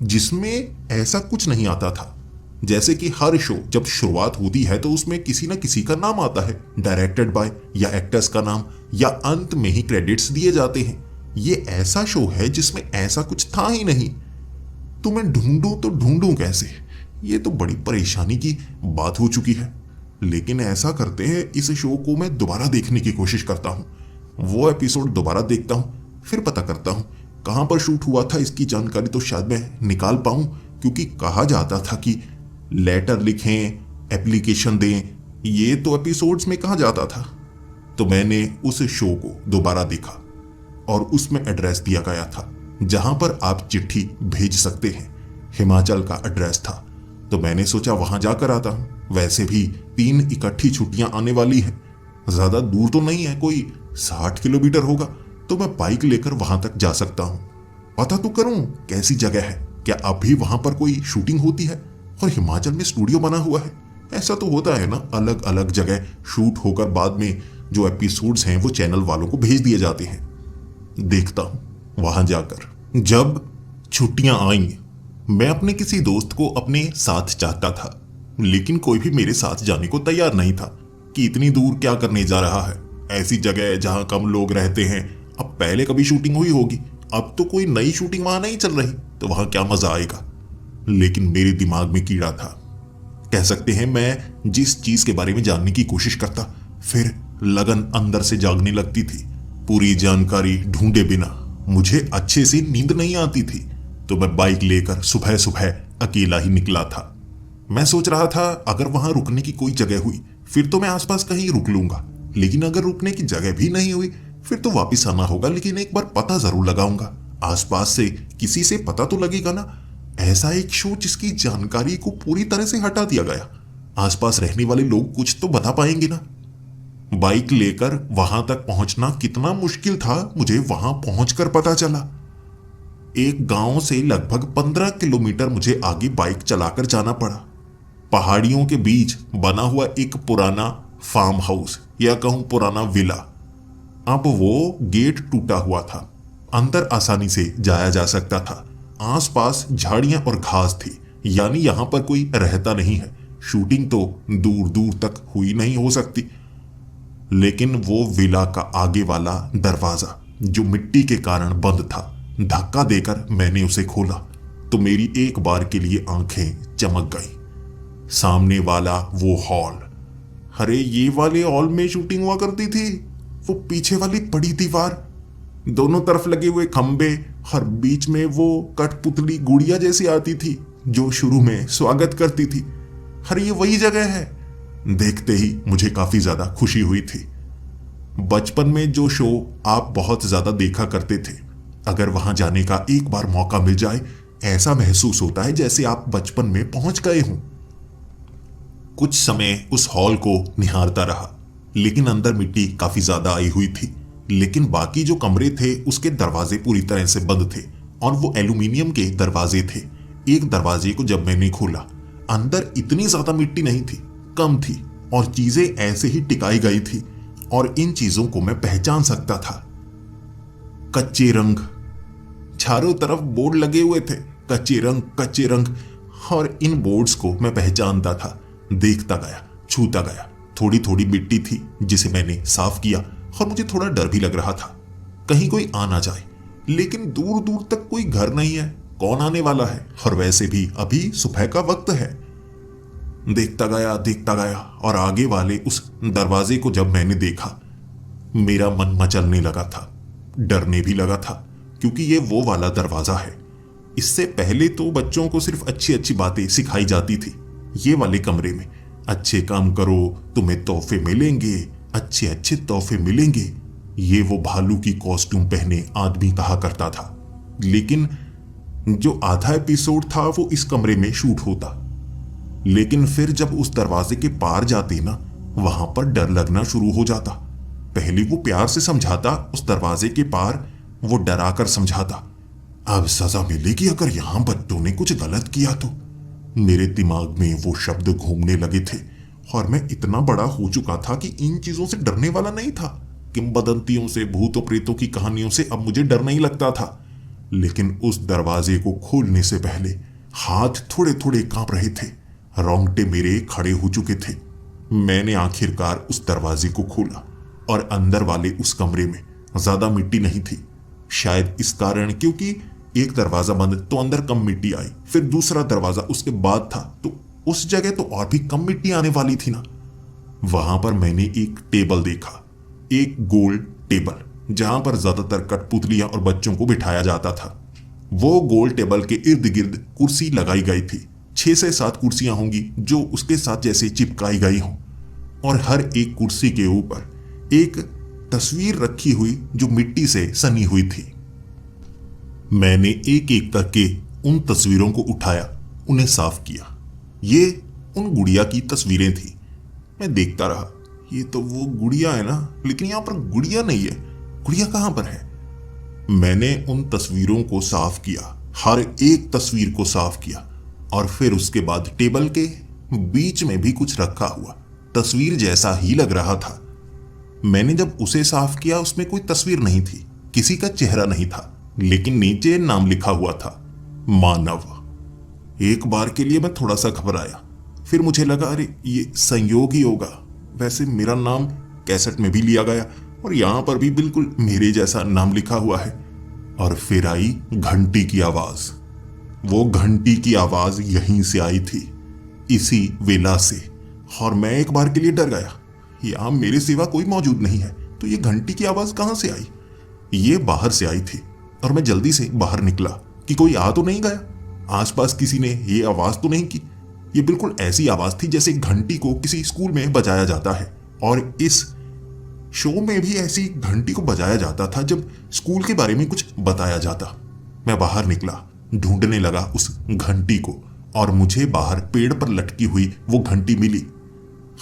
जिसमें ऐसा कुछ नहीं आता था। जैसे कि हर शो जब शुरुआत होती है तो उसमें किसी ना किसी का नाम आता है, डायरेक्टेड बाय, या एक्टर्स का नाम, या अंत में ही क्रेडिट्स दिए जाते हैं। ये ऐसा शो है जिसमें ऐसा कुछ था ही नहीं। तो मैं ढूंढूं तो ढूंढूं कैसे? ये तो बड़ी परेशानी की बात हो चुकी है। लेकिन ऐसा करते हैं, इस शो को मैं दोबारा देखने की कोशिश करता हूं, वो एपिसोड दोबारा देखता हूं, फिर पता करता हूं कहां पर शूट हुआ था। इसकी जानकारी तो शायद मैं निकाल पाऊं, क्योंकि कहा जाता था कि लेटर लिखें, एप्लीकेशन दें, ये तो एपिसोड्स में कहा जाता था। तो मैंने उस शो को दोबारा देखा और उसमें एड्रेस दिया गया था जहां पर आप चिट्ठी भेज सकते हैं। हिमाचल का एड्रेस था, तो मैंने सोचा वहां जाकर आता हूं। वैसे भी 3 इकट्ठी छुट्टियां आने वाली हैं, ज्यादा दूर तो नहीं है, कोई 60 किलोमीटर होगा, तो मैं बाइक लेकर वहां तक जा सकता हूं। पता तो करूं कैसी जगह है, क्या अभी वहां पर कोई शूटिंग होती है, और हिमाचल में स्टूडियो बना हुआ है। ऐसा तो होता है ना, अलग अलग जगह शूट होकर बाद में जो एपिसोड्स हैं वो चैनल वालों को भेज दिए जाते हैं। देखता हूं वहां जाकर। जब छुट्टियां आई, मैं अपने किसी दोस्त को अपने साथ चाहता था, लेकिन कोई भी मेरे साथ जाने को तैयार नहीं था कि इतनी दूर क्या करने जा रहा है, ऐसी जगह जहां कम लोग रहते हैं। अब पहले कभी शूटिंग हुई होगी, अब तो कोई नई शूटिंग वहां नहीं चल रही, तो वहां क्या मजा आएगा। लेकिन मेरे दिमाग में कीड़ा था, कह सकते हैं। मैं जिस चीज के बारे में जानने की कोशिश करता, फिर लगन अंदर से जागने लगती थी। पूरी जानकारी ढूंढे बिना मुझे अच्छे से नींद नहीं आती थी, तो मैं बाइक लेकर सुबह सुबह अकेला ही निकला था। मैं सोच रहा था अगर वहां रुकने की कोई जगह हुई फिर तो मैं आसपास कहीं रुक लूंगा, लेकिन अगर रुकने की जगह भी नहीं हुई फिर तो वापस आना होगा। लेकिन एक बार पता जरूर लगाऊंगा, आसपास से किसी से पता तो लगेगा ना। ऐसा एक शो जिसकी जानकारी को पूरी तरह से हटा दिया गया, आसपास रहने वाले लोग कुछ तो बता पाएंगे ना। बाइक लेकर वहां तक पहुंचना कितना मुश्किल था, मुझे वहां पहुंचकर पता चला। एक गांव से लगभग 15 किलोमीटर मुझे आगे बाइक चलाकर जाना पड़ा। पहाड़ियों के बीच बना हुआ एक पुराना फार्म हाउस, या कहूं पुराना विला। अब वो गेट टूटा हुआ था, अंदर आसानी से जाया जा सकता था। आसपास झाड़ियां और घास थी, यानी यहां पर कोई रहता नहीं है। शूटिंग तो दूर दूर तक हुई नहीं हो सकती। लेकिन वो विला का आगे वाला दरवाजा जो मिट्टी के कारण बंद था, धक्का देकर मैंने उसे खोला तो मेरी एक बार के लिए आंखें चमक गई। सामने वाला वो हॉल, अरे ये वाले हॉल में शूटिंग हुआ करती थी। वो पीछे वाली बड़ी दीवार, दोनों तरफ लगे हुए खंबे, हर बीच में वो कठपुतली गुड़िया जैसी आती थी जो शुरू में स्वागत करती थी। अरे ये वही जगह है। देखते ही मुझे काफी ज्यादा खुशी हुई थी। बचपन में जो शो आप बहुत ज्यादा देखा करते थे, अगर वहां जाने का एक बार मौका मिल जाए, ऐसा महसूस होता है जैसे आप बचपन में पहुंच गए हों। कुछ समय उस हॉल को निहारता रहा, लेकिन अंदर मिट्टी काफी ज्यादा आई हुई थी। लेकिन बाकी जो कमरे थे उसके दरवाजे पूरी तरह से बंद थे और वो एल्यूमिनियम के दरवाजे थे। एक दरवाजे को जब मैंने खोला, अंदर इतनी ज्यादा मिट्टी नहीं थी, कम थी और चीजें ऐसे ही टिकाई गई थी और इन चीजों को मैं पहचान सकता था। कच्चे रंग, चारों तरफ बोर्ड लगे हुए थे, कच्चे रंग कच्चे रंग, और इन बोर्ड्स को मैं पहचानता था। देखता गया, छूता गया। थोड़ी थोड़ी मिट्टी थी जिसे मैंने साफ किया और मुझे थोड़ा डर भी लग रहा था, कहीं कोई आ ना जाए। लेकिन दूर दूर तक कोई घर नहीं है, कौन आने वाला है, और वैसे भी अभी सुबह का वक्त है। देखता गया और आगे वाले उस दरवाजे को जब मैंने देखा, मेरा मन मचलने लगा था, डरने भी लगा था, क्योंकि ये वो वाला दरवाजा है। इससे पहले तो बच्चों को सिर्फ अच्छी अच्छी बातें सिखाई जाती थी। ये वाले कमरे में अच्छे काम करो, तुम्हें तोहफे मिलेंगे, अच्छे अच्छे तोहफे मिलेंगे, ये वो भालू की कॉस्ट्यूम पहने आदमी कहा करता था। लेकिन जो आधा एपिसोड था वो इस कमरे में शूट होता। लेकिन फिर जब उस दरवाजे के पार जाते ना, वहां पर डर लगना शुरू हो जाता। पहले वो प्यार से समझाता, उस दरवाजे के पार वो डरा कर समझाता, अब सजा मिलेगी अगर यहां बच्चों ने कुछ गलत किया तो। मेरे दिमाग में वो शब्द घूमने लगे थे और मैं इतना बड़ा हो चुका था कि इन चीजों से डरने वाला नहीं था। किंवदंतियों से, भूतों प्रेतों की कहानियों से अब मुझे डर नहीं लगता था। लेकिन उस दरवाजे को खोलने से पहले हाथ थोड़े थोड़े कांप रहे थे, रोंगटे मेरे खड़े हो चुके थे। मैंने आखिरकार उस दरवाजे को खोला और अंदर वाले उस कमरे में ज्यादा मिट्टी नहीं थी। शायद इस कारण, क्योंकि एक दरवाजा बंद तो अंदर कम मिट्टी आई, फिर दूसरा दरवाजा उसके बाद था तो उस जगह तो और भी कम मिट्टी आने वाली थी ना। वहां पर मैंने एक टेबल देखा, एक गोल टेबल, जहां पर ज्यादातर कठपुतलियां और बच्चों को बिठाया जाता था। वो गोल टेबल के इर्द गिर्द कुर्सी लगाई गई थी। 6 से 7 कुर्सियां होंगी जो उसके साथ जैसे चिपकाई गई हों, और हर एक कुर्सी के ऊपर एक तस्वीर रखी हुई जो मिट्टी से सनी हुई थी। मैंने एक एक करके उन तस्वीरों को उठाया, उन्हें साफ किया। ये उन गुड़िया की तस्वीरें थी। मैं देखता रहा, ये तो वो गुड़िया है ना, लेकिन यहां पर गुड़िया नहीं है। गुड़िया कहां पर है? मैंने उन तस्वीरों को साफ किया, हर एक तस्वीर को साफ किया, और फिर उसके बाद टेबल के बीच में भी कुछ रखा हुआ तस्वीर जैसा ही लग रहा था। मैंने जब उसे साफ किया, उसमें कोई तस्वीर नहीं थी, किसी का चेहरा नहीं था, लेकिन नीचे नाम लिखा हुआ था, मानव। एक बार के लिए मैं थोड़ा सा घबराया, फिर मुझे लगा अरे ये संयोग ही होगा। वैसे मेरा नाम कैसेट में भी लिया गया और यहां पर भी बिल्कुल मेरे जैसा नाम लिखा हुआ है। और फिर आई घंटी की आवाज। वो घंटी की आवाज यहीं से आई थी, इसी वेला से, और मैं एक बार के लिए डर गया। यहां मेरे सिवा कोई मौजूद नहीं है, तो ये घंटी की आवाज कहां से आई? ये बाहर से आई थी और मैं जल्दी से बाहर निकला कि कोई आ तो नहीं गया, आसपास किसी ने ये आवाज तो नहीं की। ये बिल्कुल ऐसी आवाज थी जैसे घंटी को किसी स्कूल में बजाया जाता है, और इस शो में भी ऐसी घंटी को बजाया जाता था जब स्कूल के बारे में कुछ बताया जाता। मैं बाहर निकला, ढूंढने लगा उस घंटी को, और मुझे बाहर पेड़ पर लटकी हुई वो घंटी मिली।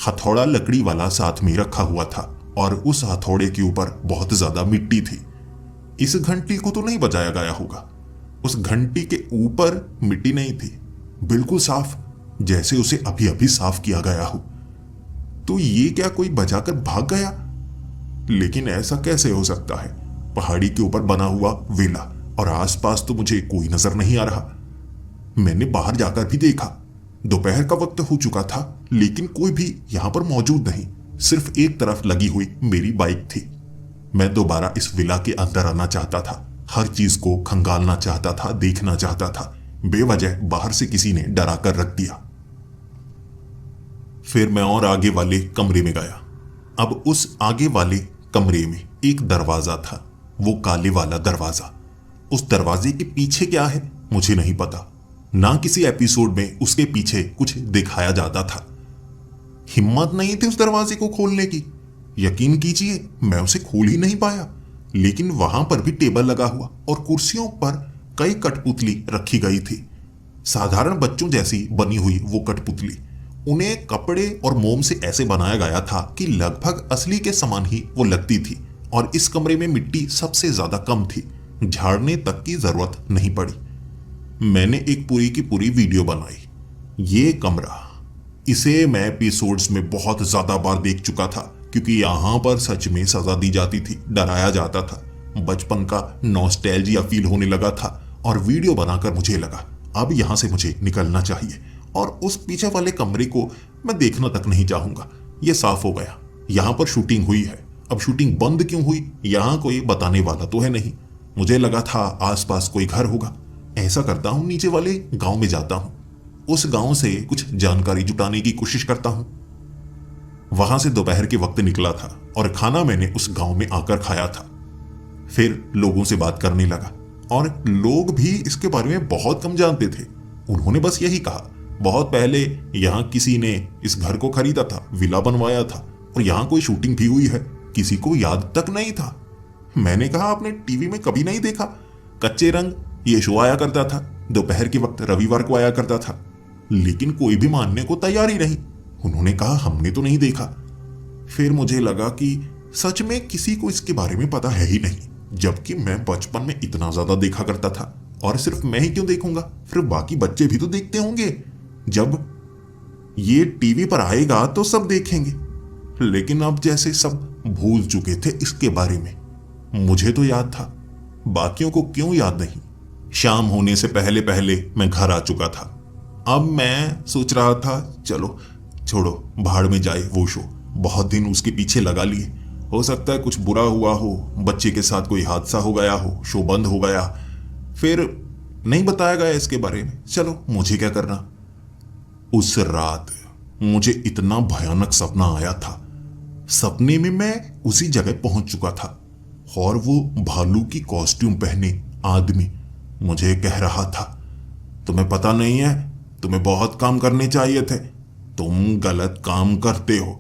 हथौड़ा लकड़ी वाला साथ में रखा हुआ था और उस हथौड़े के ऊपर बहुत ज्यादा मिट्टी थी। इस घंटी को तो नहीं बजाया गया होगा। उस घंटी के ऊपर मिट्टी नहीं थी, बिल्कुल साफ, जैसे उसे अभी अभी साफ किया गया हो। तो ये क्या कोई बजाकर भाग गया? लेकिन ऐसा कैसे हो सकता है? पहाड़ी के ऊपर बना हुआ वेला, और आसपास तो मुझे कोई नजर नहीं आ रहा। मैंने बाहर जाकर भी देखा, दोपहर का वक्त हो चुका था, लेकिन कोई भी यहां पर मौजूद नहीं। सिर्फ एक तरफ लगी हुई मेरी बाइक थी। मैं दोबारा इस विला के अंदर आना चाहता था, हर चीज को खंगालना चाहता था, देखना चाहता था। बेवजह बाहर से किसी ने डरा कर रख दिया। फिर मैं और आगे वाले कमरे में गया। अब उस आगे वाले कमरे में एक दरवाजा था, वो काले वाला दरवाजा। उस दरवाजे के पीछे क्या है मुझे नहीं पता, ना किसी एपिसोड में उसके पीछे कुछ दिखाया जाता था। हिम्मत नहीं थी उस दरवाजे को खोलने की। यकीन कीजिए मैं उसे खोल ही नहीं पाया। लेकिन वहां पर भी टेबल लगा हुआ और कुर्सियों पर कई कठपुतली रखी गई थी, साधारण बच्चों जैसी बनी हुई वो कठपुतली। उन्हें कपड़े और मोम से ऐसे बनाया गया था कि लगभग असली के समान ही वो लगती थी, और इस कमरे में मिट्टी सबसे ज्यादा कम थी, झाड़ने तक की जरूरत नहीं पड़ी। मैंने एक पूरी की पूरी वीडियो बनाई। ये कमरा, इसे मैं एपिसोड्स में बहुत ज्यादा बार देख चुका था, क्योंकि यहां पर सच में सजा दी जाती थी, डराया जाता था। बचपन का नॉस्टैल्जिया फील होने लगा था और वीडियो बनाकर मुझे लगा अब यहां से मुझे निकलना चाहिए, और उस पीछे वाले कमरे को मैं देखना तक नहीं चाहूंगा। यह साफ हो गया, यहां पर शूटिंग हुई है। अब शूटिंग बंद क्यों हुई यहां कोई बताने वाला तो है नहीं। मुझे लगा था आसपास कोई घर होगा। ऐसा करता हूं, नीचे वाले गांव में जाता हूं, उस गांव से कुछ जानकारी जुटाने की कोशिश करता हूं। वहां से दोपहर के वक्त निकला था और खाना मैंने उस गांव में आकर खाया था। फिर लोगों से बात करने लगा, और लोग भी इसके बारे में बहुत कम जानते थे। उन्होंने बस यही कहा, बहुत पहले यहां किसी ने इस घर को खरीदा था, विला बनवाया था, और यहां कोई शूटिंग भी हुई है, किसी को याद तक नहीं था। मैंने कहा, आपने टीवी में कभी नहीं देखा? कच्चे रंग ये शो आया करता था, दोपहर के वक्त रविवार को आया करता था। लेकिन कोई भी मानने को तैयार ही नहीं। उन्होंने कहा, हमने तो नहीं देखा। फिर मुझे लगा कि सच में किसी को इसके बारे में पता है ही नहीं, जबकि मैं बचपन में इतना ज्यादा देखा करता था। और सिर्फ मैं ही क्यों देखूंगा, फिर बाकी बच्चे भी तो देखते होंगे। जब ये टीवी पर आएगा तो सब देखेंगे। लेकिन अब जैसे सब भूल चुके थे इसके बारे में। मुझे तो याद था, बाकियों को क्यों याद नहीं। शाम होने से पहले पहले मैं घर आ चुका था। अब मैं सोच रहा था, चलो छोड़ो, भाड़ में जाए वो शो। बहुत दिन उसके पीछे लगा लिए, हो सकता है कुछ बुरा हुआ हो, बच्चे के साथ कोई हादसा हो गया हो, शो बंद हो गया, फिर नहीं बताया गया इसके बारे में। चलो, मुझे क्या करना। उस रात मुझे इतना भयानक सपना आया था। सपने में मैं उसी जगह पहुंच चुका था, और वो भालू की कॉस्ट्यूम पहने आदमी मुझे कह रहा था, तुम्हें पता नहीं है, तुम्हें बहुत काम करने चाहिए थे, तुम गलत काम करते हो,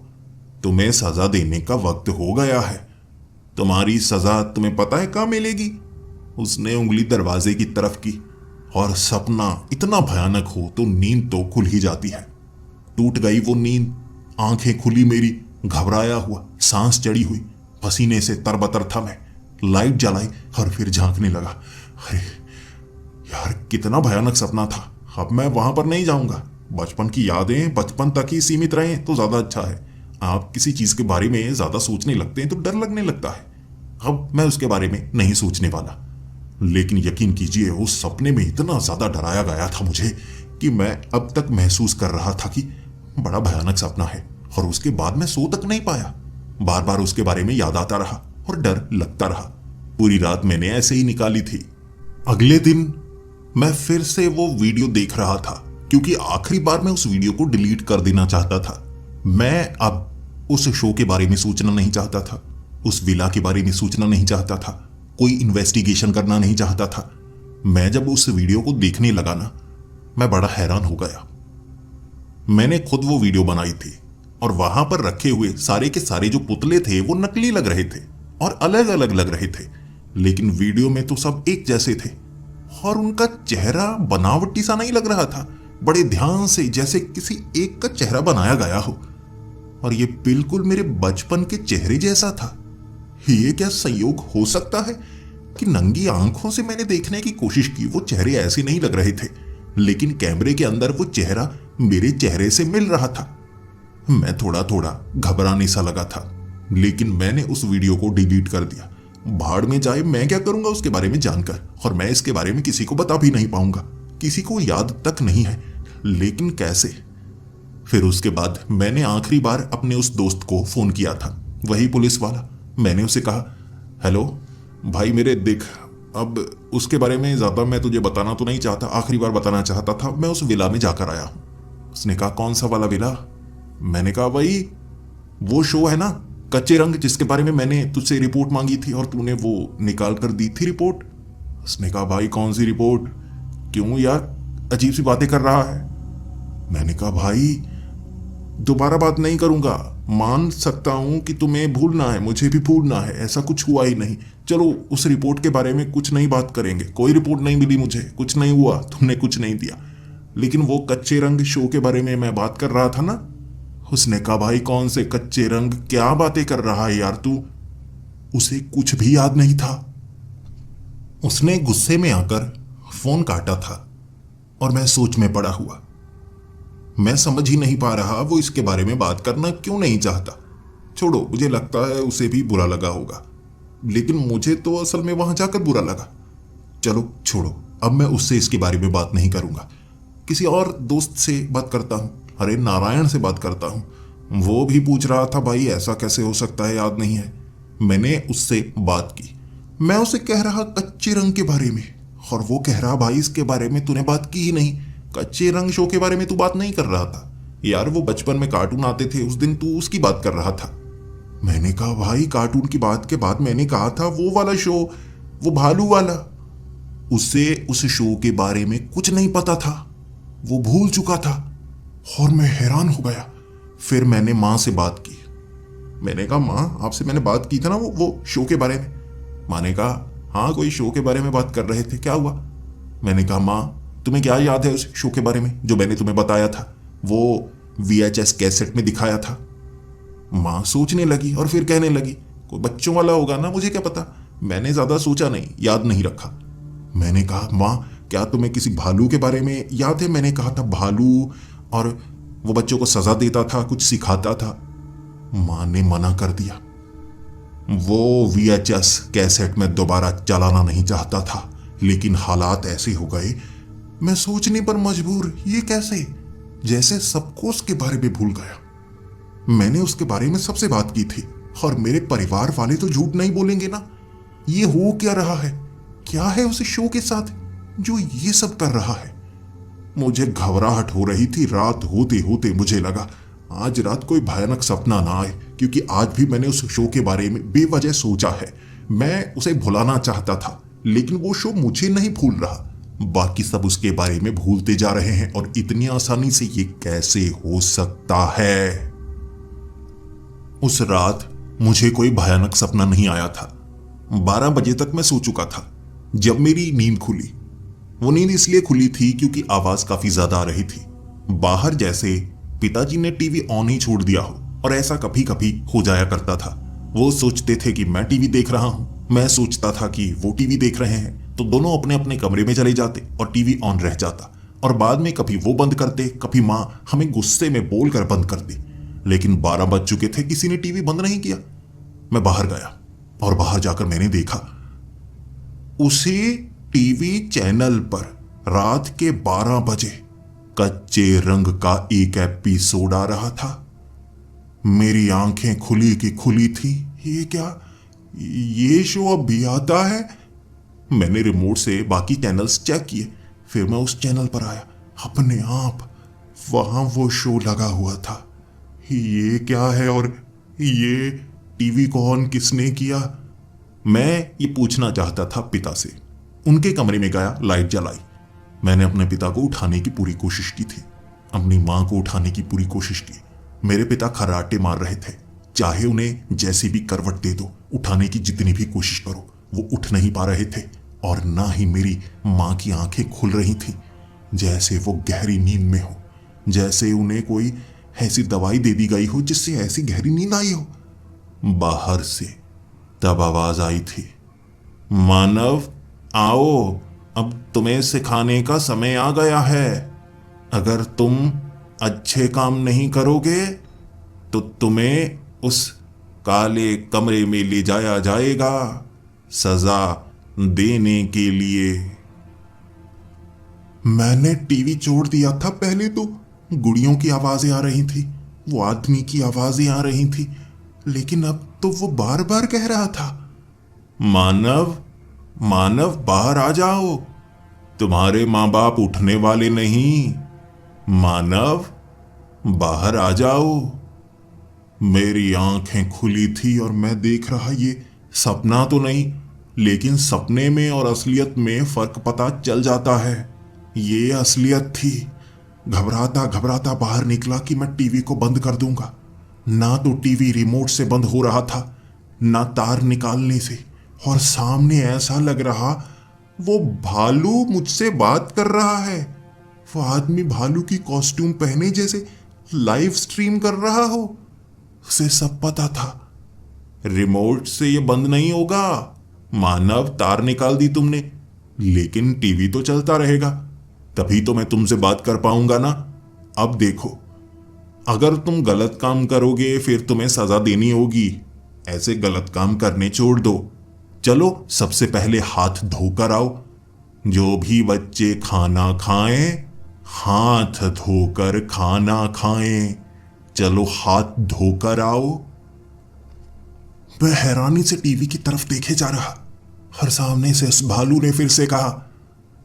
तुम्हें सजा देने का वक्त हो गया है, तुम्हारी सजा तुम्हें पता है कहाँ मिलेगी। उसने उंगली दरवाजे की तरफ की, और सपना इतना भयानक हो तो नींद तो खुल ही जाती है। टूट गई वो नींद, आंखें खुली मेरी, घबराया हुआ, सांस चढ़ी हुई, पसीने से तरबतर था मैं। लाइट जलाई और फिर झांकने लगा। अरे यार, कितना भयानक सपना था। अब मैं वहां पर नहीं जाऊंगा। बचपन की यादें बचपन तक ही सीमित रहें तो ज्यादा अच्छा है। आप किसी चीज के बारे में ज्यादा सोचने लगते हैं तो डर लगने लगता है। अब मैं उसके बारे में नहीं सोचने वाला। लेकिन यकीन कीजिए, उस सपने में इतना ज्यादा डराया गया था मुझे कि मैं अब तक महसूस कर रहा था कि बड़ा भयानक सपना है, और उसके बाद मैं सो तक नहीं पाया। बार बार उसके बारे में याद आता रहा और डर लगता रहा। पूरी रात मैंने ऐसे ही निकाली थी। अगले दिन मैं फिर से वो वीडियो देख रहा था, क्योंकि आखिरी बार मैं उस वीडियो को डिलीट कर देना चाहता था। मैं अब उस शो के बारे में सोचना नहीं चाहता था, उस विला के बारे में सोचना नहीं चाहता था, कोई इन्वेस्टिगेशन करना नहीं चाहता था। मैं जब उस वीडियो को देखने लगा ना, मैं बड़ा हैरान हो गया। मैंने खुद वो वीडियो बनाई थी, और वहां पर रखे हुए सारे के सारे जो पुतले थे वो नकली लग रहे थे और अलग अलग लग रहे थे। लेकिन वीडियो में तो सब एक जैसे थे, और उनका चेहरा बनावटी सा नहीं लग रहा था, बड़े ध्यान से जैसे किसी एक का चेहरा बनाया गया हो। और ये बिल्कुल मेरे बचपन के चेहरे जैसा था। ये क्या संयोग हो सकता है कि नंगी आंखों से मैंने देखने की कोशिश की, वो चेहरे ऐसे नहीं लग रहे थे, लेकिन कैमरे के अंदर वो चेहरा मेरे चेहरे से मिल रहा था। मैं थोड़ा थोड़ा घबराने सा लगा था, लेकिन मैंने उस वीडियो को डिलीट कर दिया। भाड़ में जाए, मैं क्या करूंगा उसके बारे में जानकर, और मैं इसके बारे में किसी को बता भी नहीं पाऊंगा, किसी को याद तक नहीं है, लेकिन कैसे। फिर उसके बाद मैंने आखिरी बार अपने उस दोस्त को फोन किया था, वही पुलिस वाला। मैंने उसे कहा, हेलो भाई मेरे, देख, अब उसके बारे में ज्यादा मैं तुझे बताना तो नहीं चाहता, आखिरी बार बताना चाहता था, मैं उस विला में जाकर आया हूं। उसने कहा, कौन सा वाला विला? मैंने कहा, वही वो शो है ना, कच्चे रंग, जिसके बारे में मैंने तुझसे रिपोर्ट मांगी थी और तूने वो निकाल कर दी थी रिपोर्ट। उसने कहा, भाई कौन सी रिपोर्ट, क्यों यार अजीब सी बातें कर रहा है? मैंने कहा, भाई दोबारा बात नहीं करूंगा, मान सकता हूं कि तुम्हें भूलना है, मुझे भी भूलना है, ऐसा कुछ हुआ ही नहीं, चलो उस रिपोर्ट के बारे में कुछ नहीं बात करेंगे, कोई रिपोर्ट नहीं मिली मुझे, कुछ नहीं हुआ, तुमने कुछ नहीं दिया। लेकिन वो कच्चे रंग शो के बारे में मैं बात कर रहा था ना। उसने कहा भाई कौन से कच्चे रंग, क्या बातें कर रहा है यार तू। उसे कुछ भी याद नहीं था। उसने गुस्से में आकर फोन काटा था और मैं सोच में पड़ा हुआ। मैं समझ ही नहीं पा रहा वो इसके बारे में बात करना क्यों नहीं चाहता। छोड़ो, मुझे लगता है उसे भी बुरा लगा होगा, लेकिन मुझे तो असल में वहां जाकर बुरा लगा। चलो छोड़ो, अब मैं उससे इसके बारे में बात नहीं करूंगा। किसी और दोस्त से बात करता हूं। अरे नारायण से बात करता हूं। वो भी पूछ रहा था भाई ऐसा कैसे हो सकता है, याद नहीं है। मैंने उससे बात की। मैं उसे कह रहा कच्चे रंग के बारे में, और वो कह रहा भाई इसके बारे में तूने बात की ही नहीं। कच्चे रंग शो के बारे में तू बात नहीं कर रहा था यार, वो बचपन में कार्टून आते थे, उस दिन तू उसकी बात कर रहा था। मैंने कहा भाई कार्टून की बात के बाद मैंने कहा था वो वाला शो, वो भालू वाला। उसे उस शो के बारे में कुछ नहीं पता था, वो भूल चुका था। और मैं हैरान हो गया। फिर मैंने मां से बात की। मैंने कहा मां, आपसे मैंने बात की थी ना वो शो के बारे में। मां ने कहा हाँ कोई शो के बारे में बात कर रहे थे, क्या हुआ। मैंने कहा मां, तुम्हें क्या याद है उस शो के बारे में जो मैंने तुम्हें बताया था, वो VHS कैसेट में दिखाया था। मां सोचने लगी और फिर कहने लगी कोई बच्चों वाला होगा ना, मुझे क्या पता। मैंने ज्यादा सोचा नहीं, याद नहीं रखा। मैंने कहा मां, क्या तुम्हें किसी भालू के बारे में याद है। मैंने कहा था भालू, और वो बच्चों को सजा देता था, कुछ सिखाता था। मां ने मना कर दिया। वो VHS कैसेट में दोबारा चलाना नहीं चाहता था, लेकिन हालात ऐसे हो गए, मैं सोचने पर मजबूर। ये कैसे, जैसे सबको उसके बारे में भूल गया। मैंने उसके बारे में सबसे बात की थी, और मेरे परिवार वाले तो झूठ नहीं बोलेंगे ना। ये हो क्या रहा है, क्या है उस शो के साथ जो ये सब कर रहा है। मुझे घबराहट हो रही थी। रात होते होते मुझे लगा आज रात कोई भयानक सपना ना आए, क्योंकि आज भी मैंने उस शो के बारे में बेवजह सोचा है। मैं उसे भुलाना चाहता था, लेकिन वो शो मुझे नहीं भूल रहा। बाकी सब उसके बारे में भूलते जा रहे हैं, और इतनी आसानी से ये कैसे हो सकता है। उस रात मुझे कोई भयानक सपना नहीं आया था। 12 बजे तक मैं सो चुका था जब मेरी नींद खुली। वो नींद इसलिए खुली थी क्योंकि आवाज काफी ज्यादा आ रही थी। बाहर जैसे पिताजी ने टीवी ऑन ही छोड़ दिया हो, और ऐसा कभी कभी हो जाया करता था। वो सोचते थे कि मैं टीवी देख रहा हूं, मैं सोचता था कि वो टीवी देख रहे हैं, तो दोनों अपने अपने कमरे में चले जाते और टीवी ऑन रह जाता। और बाद में कभी वो बंद करते, कभी मां हमें गुस्से में बोलकर बंद कर दी। लेकिन 12 बज चुके थे, किसी ने टीवी बंद नहीं किया। मैं बाहर गया, और बाहर जाकर मैंने देखा उसी टीवी चैनल पर रात के 12 बजे कच्चे रंग का एक एपिसोड आ रहा था। मेरी आंखें खुली की खुली थी। ये क्या, ये शो अब भी आता है। मैंने रिमोट से बाकी चैनल्स चेक किए, फिर मैं उस चैनल पर आया। अपने आप वहां वो शो लगा हुआ था। ये क्या है, और ये टीवी को ऑन किसने किया। मैं ये पूछना चाहता था पिता से। उनके कमरे में गया, लाइट जलाई। मैंने अपने पिता को उठाने की पूरी कोशिश की थी, अपनी मां को उठाने की पूरी कोशिश की। मेरे पिता खर्राटे मार रहे थे। चाहे उन्हें जैसी भी करवट दे दो, उठाने की जितनी भी कोशिश करो, वो उठ नहीं पा रहे थे। और ना ही मेरी मां की आंखें खुल रही थी, जैसे वो गहरी नींद में हो, जैसे उन्हें कोई ऐसी दवाई दे दी गई हो जिससे ऐसी गहरी नींद आई हो। बाहर से तब आवाज आई थी, मानव आओ, अब तुम्हें सिखाने का समय आ गया है। अगर तुम अच्छे काम नहीं करोगे तो तुम्हें उस काले कमरे में ले जाया जाएगा सजा देने के लिए। मैंने टीवी छोड़ दिया था। पहले तो गुड़ियों की आवाजें आ रही थी, वो आदमी की आवाजें आ रही थी, लेकिन अब तो वो बार बार कह रहा था, मानव मानव बाहर आ जाओ, तुम्हारे मां बाप उठने वाले नहीं। मानव बाहर आ जाओ। मेरी आंखें खुली थी और मैं देख रहा, ये सपना तो नहीं, लेकिन सपने में और असलियत में फर्क पता चल जाता है। ये असलियत थी। घबराता घबराता बाहर निकला कि मैं टीवी को बंद कर दूंगा। ना तो टीवी रिमोट से बंद हो रहा था, ना तार निकालने से। और सामने ऐसा लग रहा वो भालू मुझसे बात कर रहा है। वो आदमी भालू की कॉस्ट्यूम पहने जैसे लाइव स्ट्रीम कर रहा हो। उसे सब पता था, रिमोट से ये बंद नहीं होगा। मानव, तार निकाल दी तुमने, लेकिन टीवी तो चलता रहेगा, तभी तो मैं तुमसे बात कर पाऊंगा ना। अब देखो, अगर तुम गलत काम करोगे फिर तुम्हें सजा देनी होगी। ऐसे गलत काम करने छोड़ दो। चलो सबसे पहले हाथ धोकर आओ। जो भी बच्चे खाना खाएं, हाथ धोकर खाना खाएं। चलो हाथ धोकर आओ। वह हैरानी से टीवी की तरफ देखे जा रहा और सामने से उस भालू ने फिर से कहा,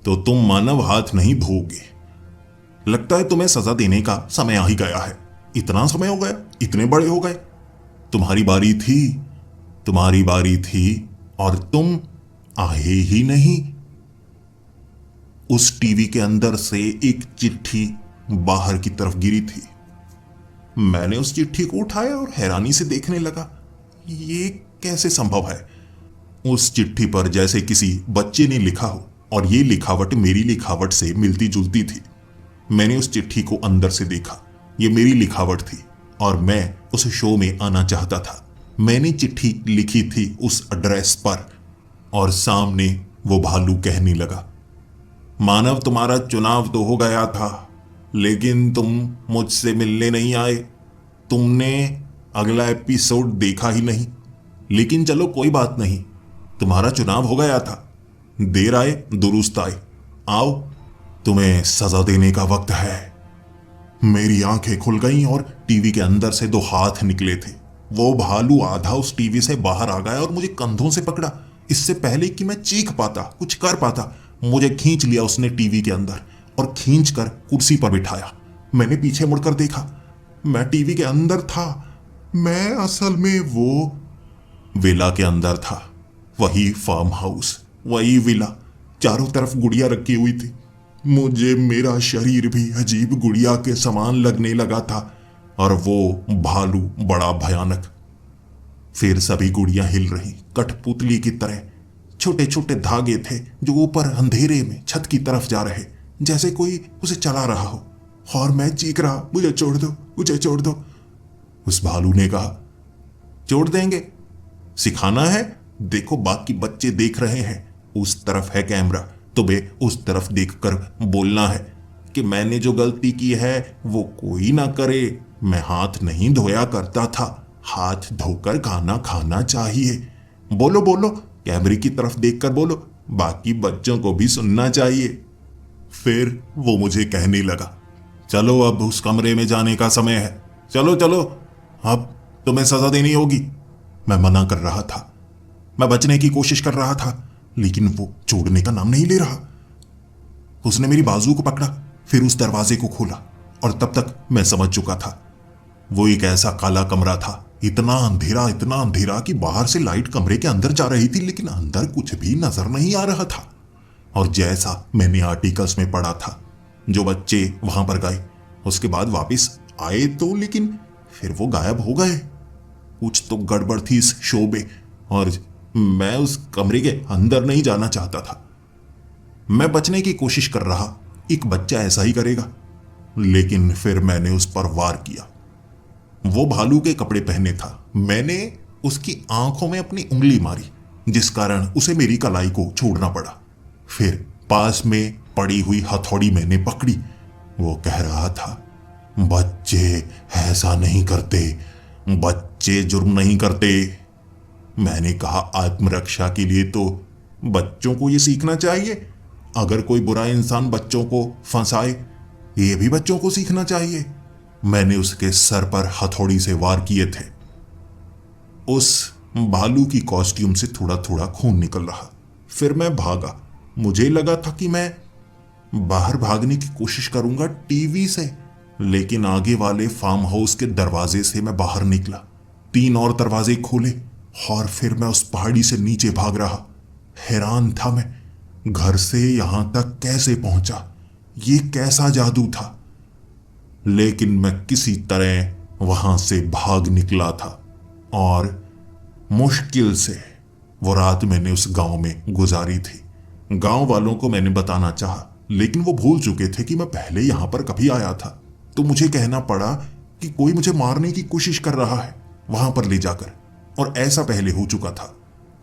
तो तुम मानव हाथ नहीं धोगे। लगता है तुम्हें सजा देने का समय आ ही गया है। इतना समय हो गया, इतने बड़े हो गए। तुम्हारी बारी थी, तुम्हारी बारी थी और तुम आए ही नहीं। उस टीवी के अंदर से एक चिट्ठी बाहर की तरफ गिरी थी। मैंने उस चिट्ठी को उठाया और हैरानी से देखने लगा। ये कैसे संभव है? उस चिट्ठी पर जैसे किसी बच्चे ने लिखा हो और ये लिखावट मेरी लिखावट से मिलती जुलती थी। मैंने उस चिट्ठी को अंदर से देखा। ये मेरी लिखावट थी और मैं उस शो में आना चाहता था। मैंने चिट्ठी लिखी थी उस एड्रेस पर और सामने वो भालू कहने लगा, मानव, तुम्हारा चुनाव तो हो गया था, लेकिन तुम मुझसे मिलने नहीं आए। तुमने अगला एपिसोड देखा ही नहीं। लेकिन चलो कोई बात नहीं, तुम्हारा चुनाव हो गया था। देर आए दुरुस्त आए। आओ, तुम्हें सजा देने का वक्त है। मेरी आंखें खुल गईं और टीवी के अंदर से दो हाथ निकले थे। वो भालू आधा उस टीवी से बाहर आ गया और मुझे कंधों से पकड़ा। इससे पहले कि मैं चीख पाता, कुछ कर पाता, मुझे खींच लिया उसने टीवी के अंदर और खींचकर कुर्सी पर बिठाया। मैंने पीछे मुड़कर देखा। मैं टीवी के अंदर था। मैं असल में वो विला के अंदर था। वही फार्म हाउस, वही विला। चारों तरफ गुड़िया रखी हुई थी। मुझे मेरा शरीर भी अजीब गुड़िया के समान लगने लगा था और वो भालू बड़ा भयानक। फिर सभी गुड़ियां हिल रही, कठपुतली की तरह। छोटे छोटे धागे थे जो ऊपर अंधेरे में छत की तरफ जा रहे, जैसे कोई उसे चला रहा हो। और मैं चीख रहा, मुझे छोड़ दो, मुझे छोड़ दो। उस भालू ने कहा, छोड़ देंगे, सिखाना है। देखो बाकी बच्चे देख रहे हैं, उस तरफ है कैमरा, तुम्हें उस तरफ देखकर बोलना है कि मैंने जो गलती की है वो कोई ना करे। मैं हाथ नहीं धोया करता था, हाथ धोकर खाना खाना चाहिए। बोलो बोलो, कैमरे की तरफ देखकर बोलो, बाकी बच्चों को भी सुनना चाहिए। फिर वो मुझे कहने लगा, चलो अब उस कमरे में जाने का समय है। चलो चलो, अब तुम्हें सजा देनी होगी। मैं मना कर रहा था, मैं बचने की कोशिश कर रहा था, लेकिन वो छोड़ने का नाम नहीं ले रहा। उसने मेरी बाजू को पकड़ा, फिर उस दरवाजे को खोला और तब तक मैं समझ चुका था। वो एक ऐसा काला कमरा था, इतना अंधेरा कि बाहर से लाइट कमरे के अंदर जा रही थी, लेकिन अंदर कुछ भी नजर नहीं आ रहा था। और जैसा मैंने आर्टिकल्स में पढ़ा था, जो बच्चे वहां पर गए उसके बाद वापस आए तो, लेकिन फिर वो गायब हो गए। कुछ तो गड़बड़ थी इस शो में और मैं उस कमरे के अंदर नहीं जाना चाहता था। मैं बचने की कोशिश कर रहा, एक बच्चा ऐसा ही करेगा, लेकिन फिर मैंने उस पर वार किया। वो भालू के कपड़े पहने था। मैंने उसकी आंखों में अपनी उंगली मारी, जिस कारण उसे मेरी कलाई को छोड़ना पड़ा। फिर पास में पड़ी हुई हथौड़ी मैंने पकड़ी। वो कह रहा था, बच्चे ऐसा नहीं करते, बच्चे जुर्म नहीं करते। मैंने कहा, आत्मरक्षा के लिए तो बच्चों को ये सीखना चाहिए। अगर कोई बुरा इंसान बच्चों को फंसाए, ये भी बच्चों को सीखना चाहिए। मैंने उसके सर पर हथौड़ी से वार किए थे। उस भालू की कॉस्ट्यूम से थोड़ा थोड़ा खून निकल रहा। फिर मैं भागा। मुझे लगा था कि मैं बाहर भागने की कोशिश करूंगा टीवी से, लेकिन आगे वाले फार्म हाउस के दरवाजे से मैं बाहर निकला। 3 और दरवाजे खोले और फिर मैं उस पहाड़ी से नीचे भाग रहा। हैरान था मैं, घर से यहां तक कैसे पहुंचा, ये कैसा जादू था। लेकिन मैं किसी तरह वहां से भाग निकला था और मुश्किल से वो रात मैंने उस गांव में गुजारी थी। गांव वालों को मैंने बताना चाहा, लेकिन वो भूल चुके थे कि मैं पहले यहां पर कभी आया था। तो मुझे कहना पड़ा कि कोई मुझे मारने की कोशिश कर रहा है वहां पर ले जाकर, और ऐसा पहले हो चुका था।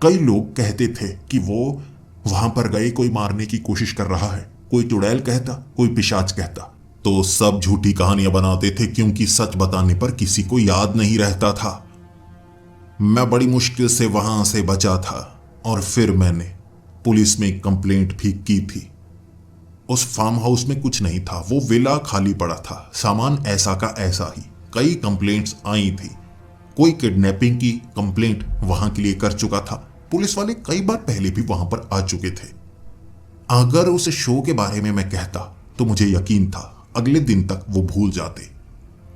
कई लोग कहते थे कि वो वहां पर गए, कोई मारने की कोशिश कर रहा है, कोई चुड़ैल कहता, कोई पिशाच कहता। तो सब झूठी कहानियां बनाते थे, क्योंकि सच बताने पर किसी को याद नहीं रहता था। मैं बड़ी मुश्किल से वहां से बचा था, और फिर मैंने पुलिस में कंप्लेंट भी की थी। उस फार्म हाउस में कुछ नहीं था, वो विला खाली पड़ा था, सामान ऐसा का ऐसा ही। कई कंप्लेंट्स आई थी। कोई किडनैपिंग की कंप्लेंट वहां के लिए कर चुका था। पुलिस वाले कई बार पहले भी वहां पर आ चुके थे। अगर उस शो के बारे में मैं कहता तो मुझे यकीन था अगले दिन तक वो भूल जाते,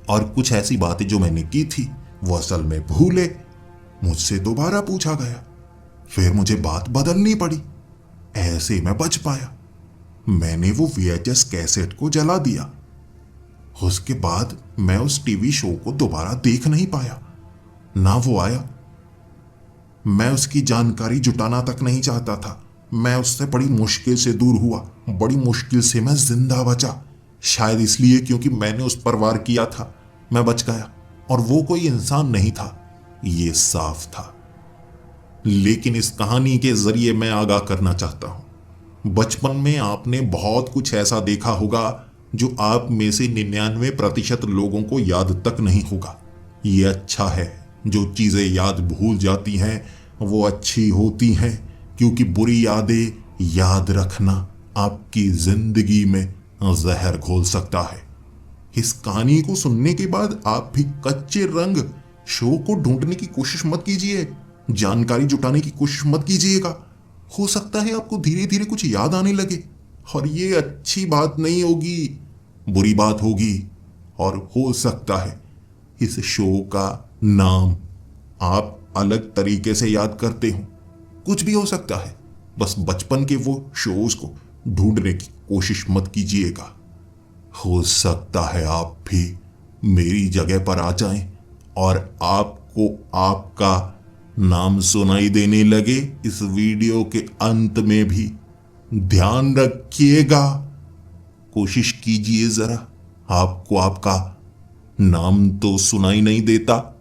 और कुछ ऐसी बातें जो मैंने की थी वो असल में भूले। मुझसे दोबारा पूछा गया, फिर मुझे बात बदलनी पड़ी। ऐसे मैं बच पाया। मैंने वो VHS कैसेट को जला दिया। उसके बाद मैं उस टीवी शो को दोबारा देख नहीं पाया, ना वो आया। मैं उसकी जानकारी जुटाना तक नहीं चाहता था। मैं उससे बड़ी मुश्किल से दूर हुआ, बड़ी मुश्किल से मैं जिंदा बचा। शायद इसलिए क्योंकि मैंने उस पर वार किया था। मैं बच गया, और वो कोई इंसान नहीं था, ये साफ था। लेकिन इस कहानी के जरिए मैं आगाह करना चाहता हूं, बचपन में आपने बहुत कुछ ऐसा देखा होगा जो आप में से 99% लोगों को याद तक नहीं होगा। ये अच्छा है, जो चीजें याद भूल जाती हैं वो अच्छी होती हैं, क्योंकि बुरी यादें याद रखना आपकी जिंदगी में जहर घोल सकता है। इस कहानी को सुनने के बाद आप भी कच्चे रंग शो को ढूंढने की कोशिश मत कीजिए, जानकारी जुटाने की कोशिश मत कीजिएगा। हो सकता है आपको धीरे धीरे कुछ याद आने लगे, और ये अच्छी बात नहीं होगी, बुरी बात होगी। और हो सकता है इस शो का नाम आप अलग तरीके से याद करते हो, कुछ भी हो सकता है। बस बचपन के वो शोज को ढूंढने की कोशिश मत कीजिएगा। हो सकता है आप भी मेरी जगह पर आ जाएं और आपको आपका नाम सुनाई देने लगे इस वीडियो के अंत में भी। ध्यान रखिएगा, कोशिश कीजिए जरा, आपको आपका नाम तो सुनाई नहीं देता